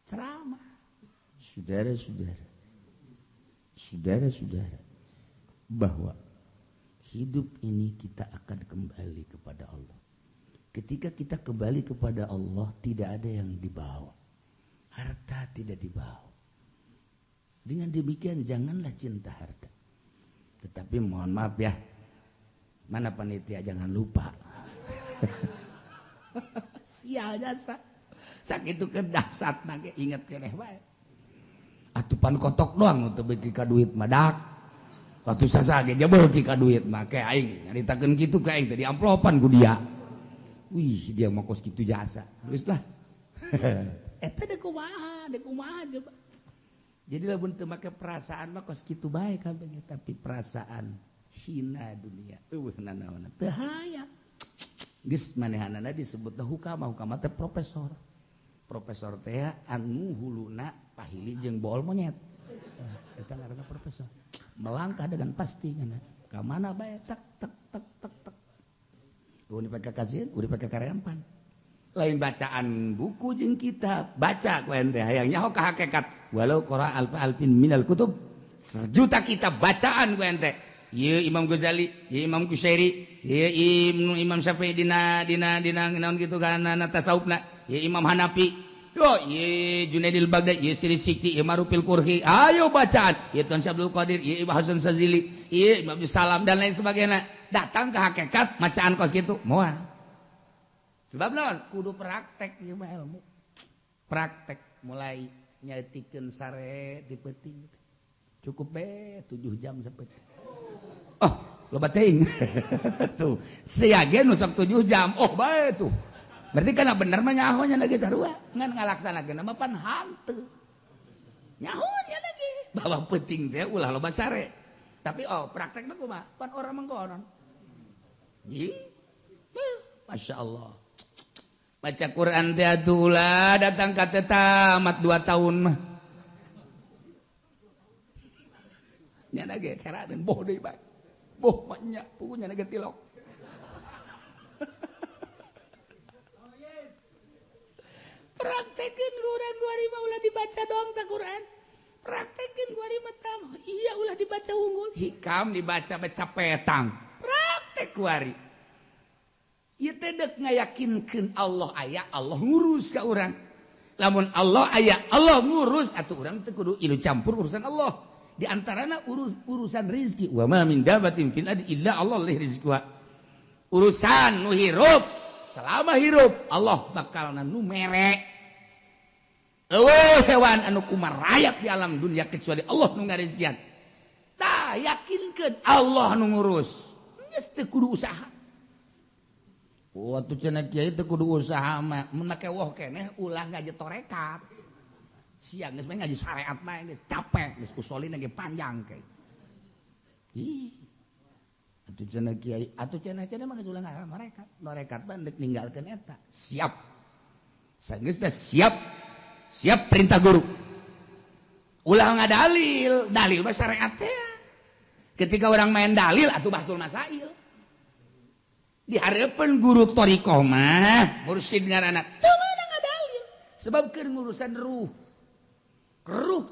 Ceramah. Saudara-saudara, bahwa hidup ini kita akan kembali kepada Allah. Ketika kita kembali kepada Allah, tidak ada yang dibawa. Harta tidak dibawa. Dengan demikian janganlah cinta harta. Tetapi mohon maaf ya, mana panitia jangan lupa. Sial jasa. Sakitu keur dahsatna ge inget keneh bae. Atupan kotok doang untuk beki ka duit madak. Waktu sasage ge beuki ka duit mah ke aing nyaritakeun kitu ke aing teh di amplopan ku dia. Wih, dia mah kos kitu jasa. Geus lah. Eta deuk kumaha coba. Jadi lamun teu make perasaan mah kos kitu bae kabeh tapi perasaan hina dunia. Eueuh nanaonna teu hayang. Geus manehanana disebutna hukama teh profesor. Profesor teh anu huluna pahili jeung bool monyet. Eta ngaranna profesor. Melangkah dengan pasti kana. Ka mana bae tak. Urang dipake kasieun, urang dipake kareampan. Lain bacaan buku jeung kitab, baca ku ente hayang nyaho ka hakikat walau qara alfin minal kutub. Sejuta kitab bacaan ku ente. Ieu Imam Ghazali, ieu Imam Qushairi, ieu Imam Syafi'i dina naon kitu kana tasawufna, ieu Imam Hanafi, yo ieu Junaidil Baghdadi, ieu Siri Sikti, ieu Marufil Qurhi. Ayo bacaan, ieu Tun Syabdul Qadir, ieu Ibnu Hasan Sazili, ieu Imam Abdul Salam dan lain sebagainya. Datang ke hakikat macaan kos kitu moal. Sebab naon? Kudu praktek ieu mah ilmu. Praktek mulai nyaetikeun sare di peuting. Cukup be 7 jam sapeutih. Oh, loba teuing. Tuh, sia ge nu sok 7 jam. Oh, bae tuh. Berarti kana bener mah nyaho nya lagi sarua. Ngan ngalaksanakeun mah pan hanteu. Nyaho nya lagi. Bawa peuting teh ulah loba sare. Tapi praktekna kumaha? Pan orang mangkonon. Ih. Masya Allah. Baca Quran teh atulah datang ka teu tamat 2 tahun mah. Nya ge keraden boh deui bae. Boh mah nya pugunya ge tilok. Praktekeun Quran kuari mah ulah dibaca doang ta Quran. Praktekeun kuari mah tam. Iya ulah dibaca unggul. Hikam dibaca baca petang. Praktek kuari. Ieu teh deuk ngayakinkeun Allah aya, Allah ngurus ka urang. Lamun Allah aya, Allah ngurus, atuh urang teh kudu ilu campur urusan Allah. Di antarana urusan rezeki. Wa ma min dabatin fil ardi illa Allah lih rizqiha. Urusan nu hirup, selama hirup Allah bakal nu mere. Eueuh hewan anu kumarayap di alam dunia kecuali Allah nu ngarizkian. Tah yakinkeun Allah nu ngurus. Geus teu kudu usaha. Waktu cenah kiai teh kudu usaha mah mun make woh keneh ulah ngaji torekat. Siang geus ngaji syariat mah geus capek, geus usolina ge panjang ke. ih atuh cenah kiai atuh cenah mah geus ulah ngarekat norekat mah deuk ninggalkeun eta siap sageus teh siap perintah guru ulah ngadalil dalil mah syariat teh ketika orang main dalil atuh bahtul masail di hareupeun guru thariqah mah mursyid ngaranna teu meunang ngadalil sebab keur ngurusan ruh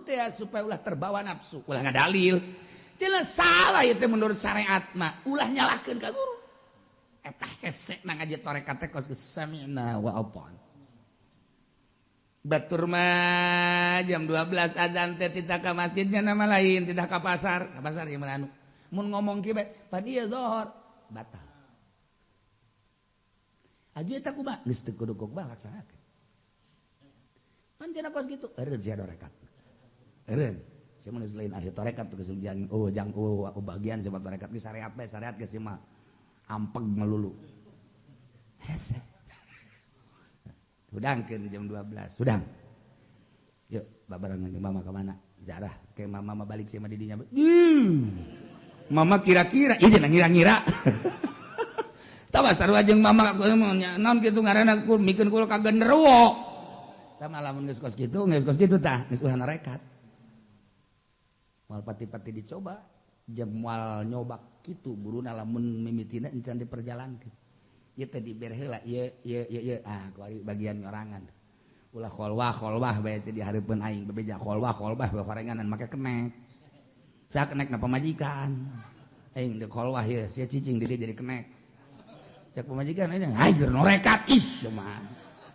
teh supaya ulah terbawa nafsu ulah ngadalil jelas salah itu menurut syariat mah ulah nyalahkeun ka guru eta hese na ngaji tarekat teh kos sami'na wa ata'na batur mah jam 12 azan teh tidak ka masjidnya nama lain tidak ka pasar ieu mah anu mun ngomong kieu pan ieu zuhur batal aja eta kumaha geus teu kudu kok laksanakeun pan cenah kos kitu eureun sia tarekat eureun sia mun lain ahli tarekat teh geus jang bagian sebab tarekat ge syariat bae syariat ge sia mah ampeg melulu hese hudangkeun jam 12 hudang yuk babarengan jeung mama ka mana zarah ke mama balik sia mah di dinya mama kira-kira ieu cenah ngira-ngira tabas sarua jeung mama naon kitu ngaranna mikeun kula ka genderuwo tah lamun geus kos kitu tah geus ulah narekat moal pati-pati dicoba jeung moal nyoba kitu guruna lamun mimitina encan diperjalankeun ieu teh diber heula ieu kuari bagian nyorangan ulah kholwah bae teh di hareupeun aing bebeja kholwah barenganan make kenek sa kenek na pamajikan aing deuk kholwah ieu sia cicing di dieu jadi kenek cek pamajikan aing keur norekat ih mah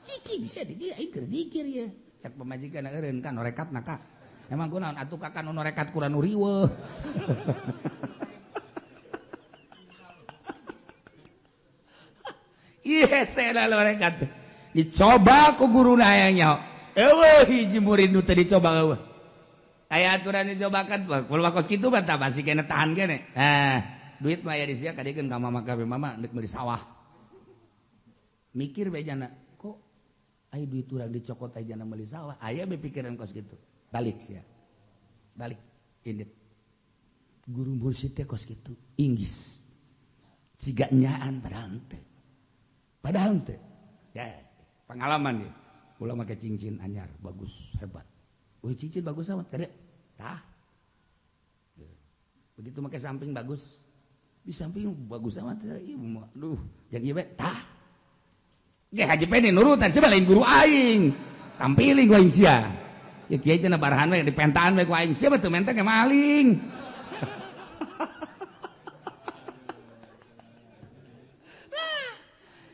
cicing sia di dieu aing keur zikir ieu cek pamajikan eureun kan norekatna ka emang kunaon atuh kakak nu norekat kurang nu riweuh iya saya norekat dicoba ku guruna aya nyaho eueuh hiji murid nu teu dicoba eueuh aya aturan dicobakan kula kos kitu mah tah pasti kena tahan kene duit mah aya di sia kadiekeun ka mama ka mama deuk meuli sawah mikir bae jana kok aya duit urang dicokot aya jana meuli sawah aya be pikiran kos kitu balik sia balik indit guru mursyid teh kos kitu inggis siga nyaan padahal teh ya pengalaman dia ulah make cincin anyar bagus hebat wih cincin bagus amat kada tah begitu make samping bagus di samping bagus amat aduh jeung ieu tah ge haji pede nurutan sia lain guru aing tampili ku aing sia ya kieu cenah barahan we dipentaan we ku aing sia teu menteng ge maling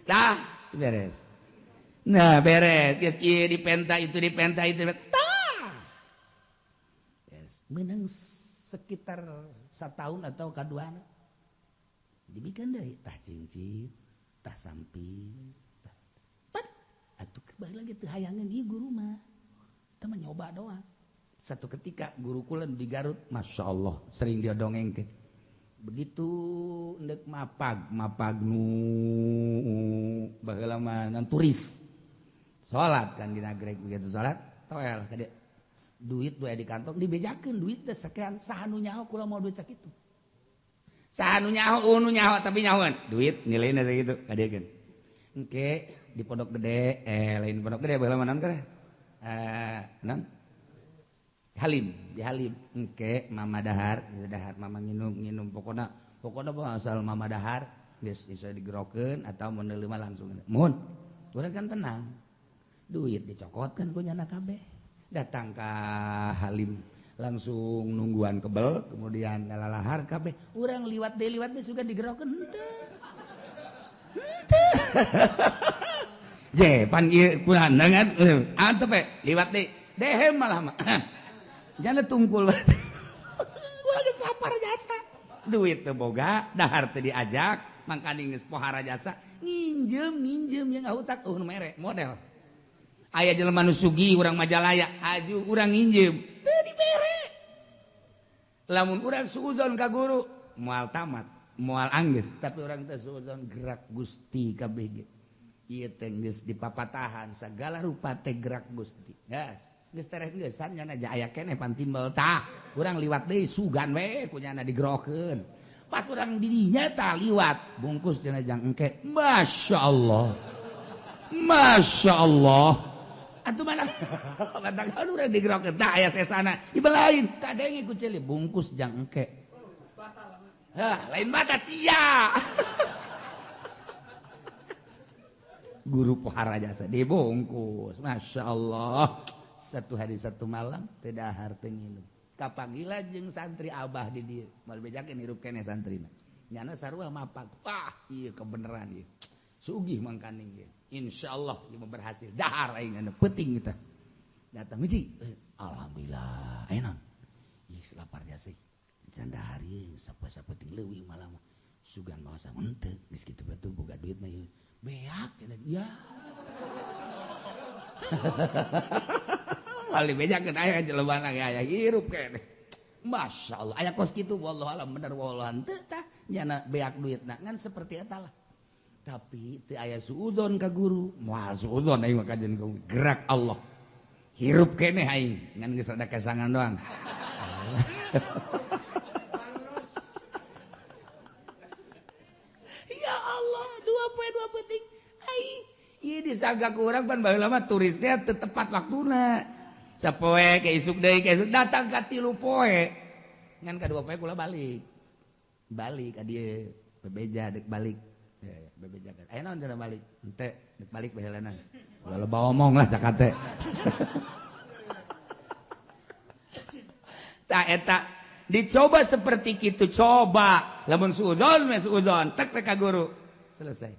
dah beres nah beres yes ieu dipenta itu tah yes menang sekitar 1 tahun atau kaduana dibikin deui tah cincin tah samping tah pan atuh kembali lagi teu hayangeun ieu guru mah teh mah nyoba doang satu ketika guru kula di Garut masyaallah sering dia dongengkeun begitu ndek mapag nu baheula mah turis salat kan di nagreg begitu salat toel kade duit bae di kantong dibejakeun duit teh sakean saha nu nyaho kula mau duit sakitu saha nu nyaho nyaho tapi nyahoan duit nileuna teh kitu kadekeun engke di pondok gede lain pondok gede baheula mah naon kana naon Halim di Halim engke mama dahar mama nginum pokokna bae asal mama dahar geus bisa digerokeun atau mun deuleu mah langsung mun urang kan tenang duit dicokotkeun ku nyana kabeh datang ka Halim langsung nungguan kebel kemudian lalahar kabeh urang liwat deui suga digerokeun henteu je pan ieu kulandangan antep liwat deui dehem malah mah jangan tungkul gua geus lapar jasa duit teu boga dahar teu diajak mangkani geus pohara jasa nginjem yang autak mere model aya jelema nu sugih urang Majalaya aju urang nginjem teu dibere lamun urang suuzon ka guru moal tamat moal anggeus tapi urang teh suuzon gerak Gusti kabeh ge ieu teh geus dipapatahan sagala rupa teh gerak Gusti gas geus tereh-geusan nya aja aya keneh pan timbal tah urang liwat deui sugan we kunyana digerokeun pas urang di dinya tah liwat bungkus cenah jang engke masyaallah atuh mana batang urang digerokeun tah aya sesana ieu lain kadenge ku ceuli bungkus jang engke lain batas sia guru pohara jasa dibungkus Masya Allah satu hari satu malam tidak harta nginum kapanggilan jeung santri abah di dieu moal bejakeun hirup keneh santrina nyana sarua mapak iya kebenaran ieu sugih mangkaning ieu insyaallah ieu berhasil dahar aing anu penting kita datang hiji alhamdulillah enak ieu lapar jasa can dahar ieu sapa-sapa ting leuwih malam sugan maosa henteu geus kitu batu boga duit mah ieu beak ya wali bejakeun aya jelebana aya hirup keneh Masya Allah aya kos kitu wallahu alam bener wallahu henteu tah nyana beak duitna ngan seperti eta lah tapi teu aya suudzon ka guru moal suudzon aing mah kajen gerak Allah hirup keneh aing ngan geus rada kesangan doang ya Allah dua penting aing ieu disaga ku urang pan baheula mah turisnya teu tepat waktuna sapoe ke isuk deui ke isuk datang ka 3 poe ngan ka 2 poe kula balik ka dieu bebeja dek balik bebeja kan aya naon cenah balik henteu dek balik baheulana kula loba omong lah cakate tah eta dicoba seperti kitu coba lamun suudzon we suudzon tek ka guru selesai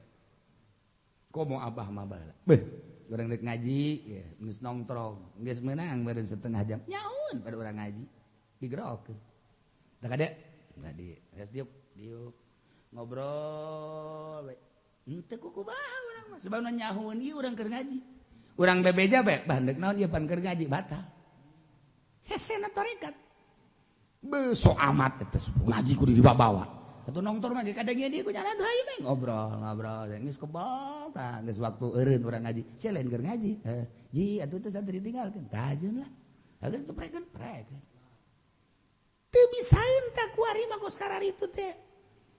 komo abah mah baheula beuh urang rek ngaji ya geus nongkrong geus meunang beureun setengah jam nyaun pada urang ngaji digerokeun da kade ngadi geus diuk ngobrol we henteu kumaha urang mah sababna nyahoun ieu urang keur ngaji urang bebeja bae bah deuk naon ieu pan keur ngaji batal hesena tarekat beso amat eta ngaji kudu dibawa atuh nongtor mah ge kadenge dieu ku nyana teh hayu we ngobrol geus kebal tah geus waktu eureun urang ngaji sia lain keur ngaji ji atuh teh santri tinggalkeun tajeun lah geus teu prekeun teu bisaeun tah kuari mah kos kararitu teh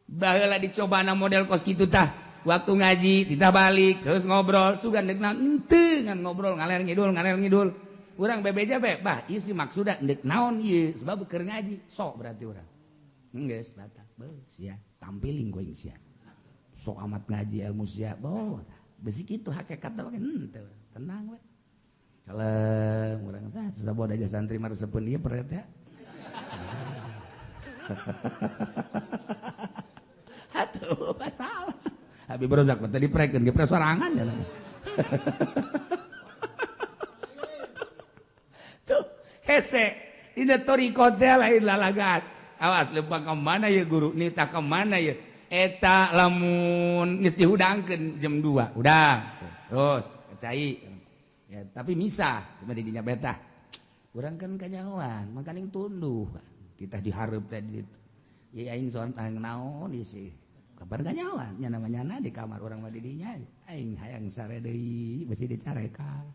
baheula dicobana model kos kitu tah waktu ngaji kita balik terus ngobrol sugan deuk naon henteu ngan ngobrol ngaler ngidul urang bebeja bae bah ieu si maksudna deuk naon ieu sebab keur ngaji sok berarti urang geus batal sia tampiling going sia sok amat ngaji ilmu sia boh besi kitu hakikatna mah henteu tenang we kalem urang saboda aja santri mah resepeun ieu peret ya atuh salah Habib Rozak mah tadi prekeun ge sorangan ya tuh hese dina toriko teh lain lalagat awas leumpang ka mana ya guru nita ka mana ya eta lamun geus dihudangkeun jam 2 udang terus kecai ya tapi misah cuma di dinya betah urang kan kanyahoan makaning tunduh kita dihareup tadi ya aing soal naon ieu sih kabar kanyahoan nya namanya di kamar urang mah di dinya aing hayang sare deui bisi dicarekan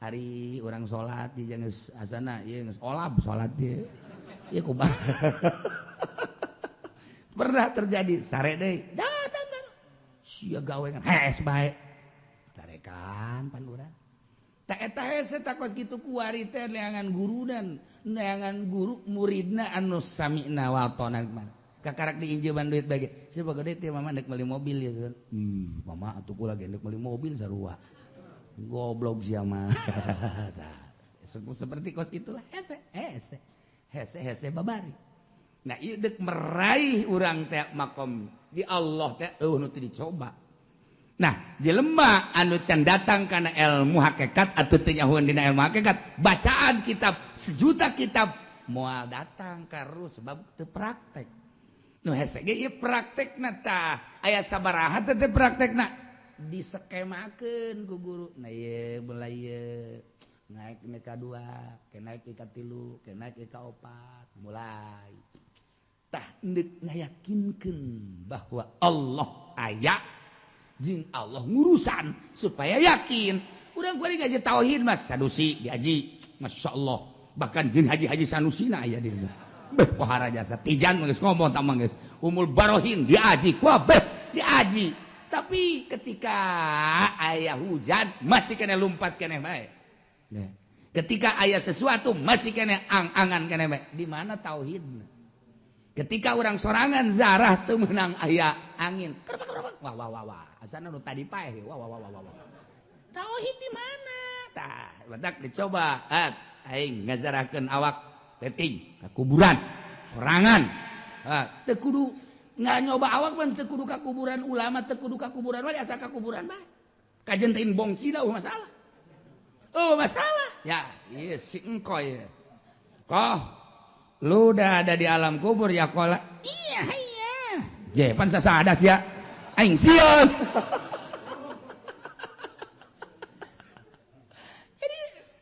hari urang salat di geus asana ieu geus olab salat ieu ieu kumaha pernah terjadi sare deui datang kan sia gawengan hes bae carekan pan urang tak eta hese tak kos kitu kuari teh neangan guru muridna anu sami'na wa atona mana kakarak diinjeban duit bagi siapa gede teh mama nek meuli mobil ya kan mama atuh kula ge nek meuli mobil sarua goblok sia mah seperti kos itulah hese babari nah ieu deuk meraih urang teh makom di Allah teh nu teu dicoba nah jelema anu can datang kana ilmu hakikat atuh teu nyahoeun dina ilmu hakikat bacaan kitab sejuta kitab moal datang karu sebab teu praktek nu hese ge ieu praktekna tah aya sabaraha teh praktekna diskemakeun ku guru nah ieu mulai ieu naik ke 2 ke naik ke 3 ke naik ke 4 mulai tah neuk ngayakinkeun bahwa Allah aya jeung Allah ngurusan supaya yakin urang kuari ngaji tauhid mas sadusi diaji Masya Allah bahkan jin haji Sanusina aya di dieu beh pohara jasa tijan geus ngomong tamang geus umul barohin diaji ku beh diaji tapi ketika aya hujan masih kena lompat keneh bae ketika aya sesuatu masih kena ang-angan keneh bae di mana tauhidna ketika orang sorangan zarah teu meunang aya angin kerbak wah asana nu tadi paeh wah tauhid di mana tah badak dicoba aing ngazarakeun awak teting ka kuburan sorangan teu kudu nggak nyoba awak mah teu kudu ka kuburan ulama teu kudu ka kuburan we asa ka kuburan bae kajenteun bongsi da masalah masalah ya ieu si engkoy koh lu udah ada di alam kubur ya kola iya jepan sasada sia aing sieun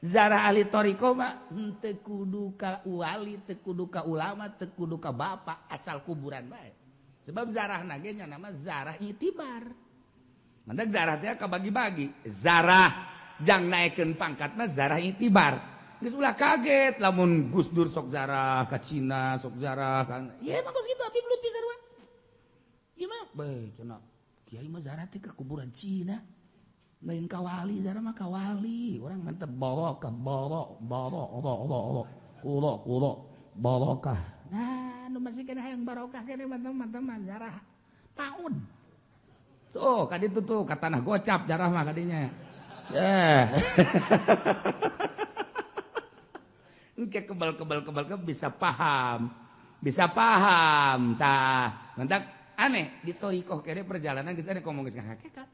Zarah ahli toriko mah teu kudu ka wali, teu kudu ka ulama, teu kudu ka bapak, asal kuburan bae. Sebab zarah ge nya nama zarah itibar. Mantak zarah teh kabagi-bagi. Zarah jang naekeun pangkat mah zarah itibar. Geus ulah kaget lamun Gus Dur sok zarah ka Cina, sok zarah ka. Ya emang geus kitu abi belut pisan wae. Ieu mah bae cenah. Kiai mah zarah teh ka kuburan Cina. Lain kawali zarah mah kawali orang mantep borok barokah nah nu masih kena hayang barokah kene mantep zarah paun tuh kaditu tuh ka tanah gocap zarah mah kadinya engke kebal bisa paham tah mantak aneh di torikoh kene perjalanan geus ane ngomong geus hakikat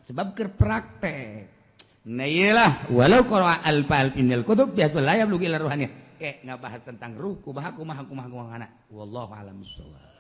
sebab keur praktek. Nah iyalah walau qara al-fal innal kutub biasa la yablughu ila ruhaniyah. Ngabahas tentang ruh kumaha wallahu a'lam bissawab.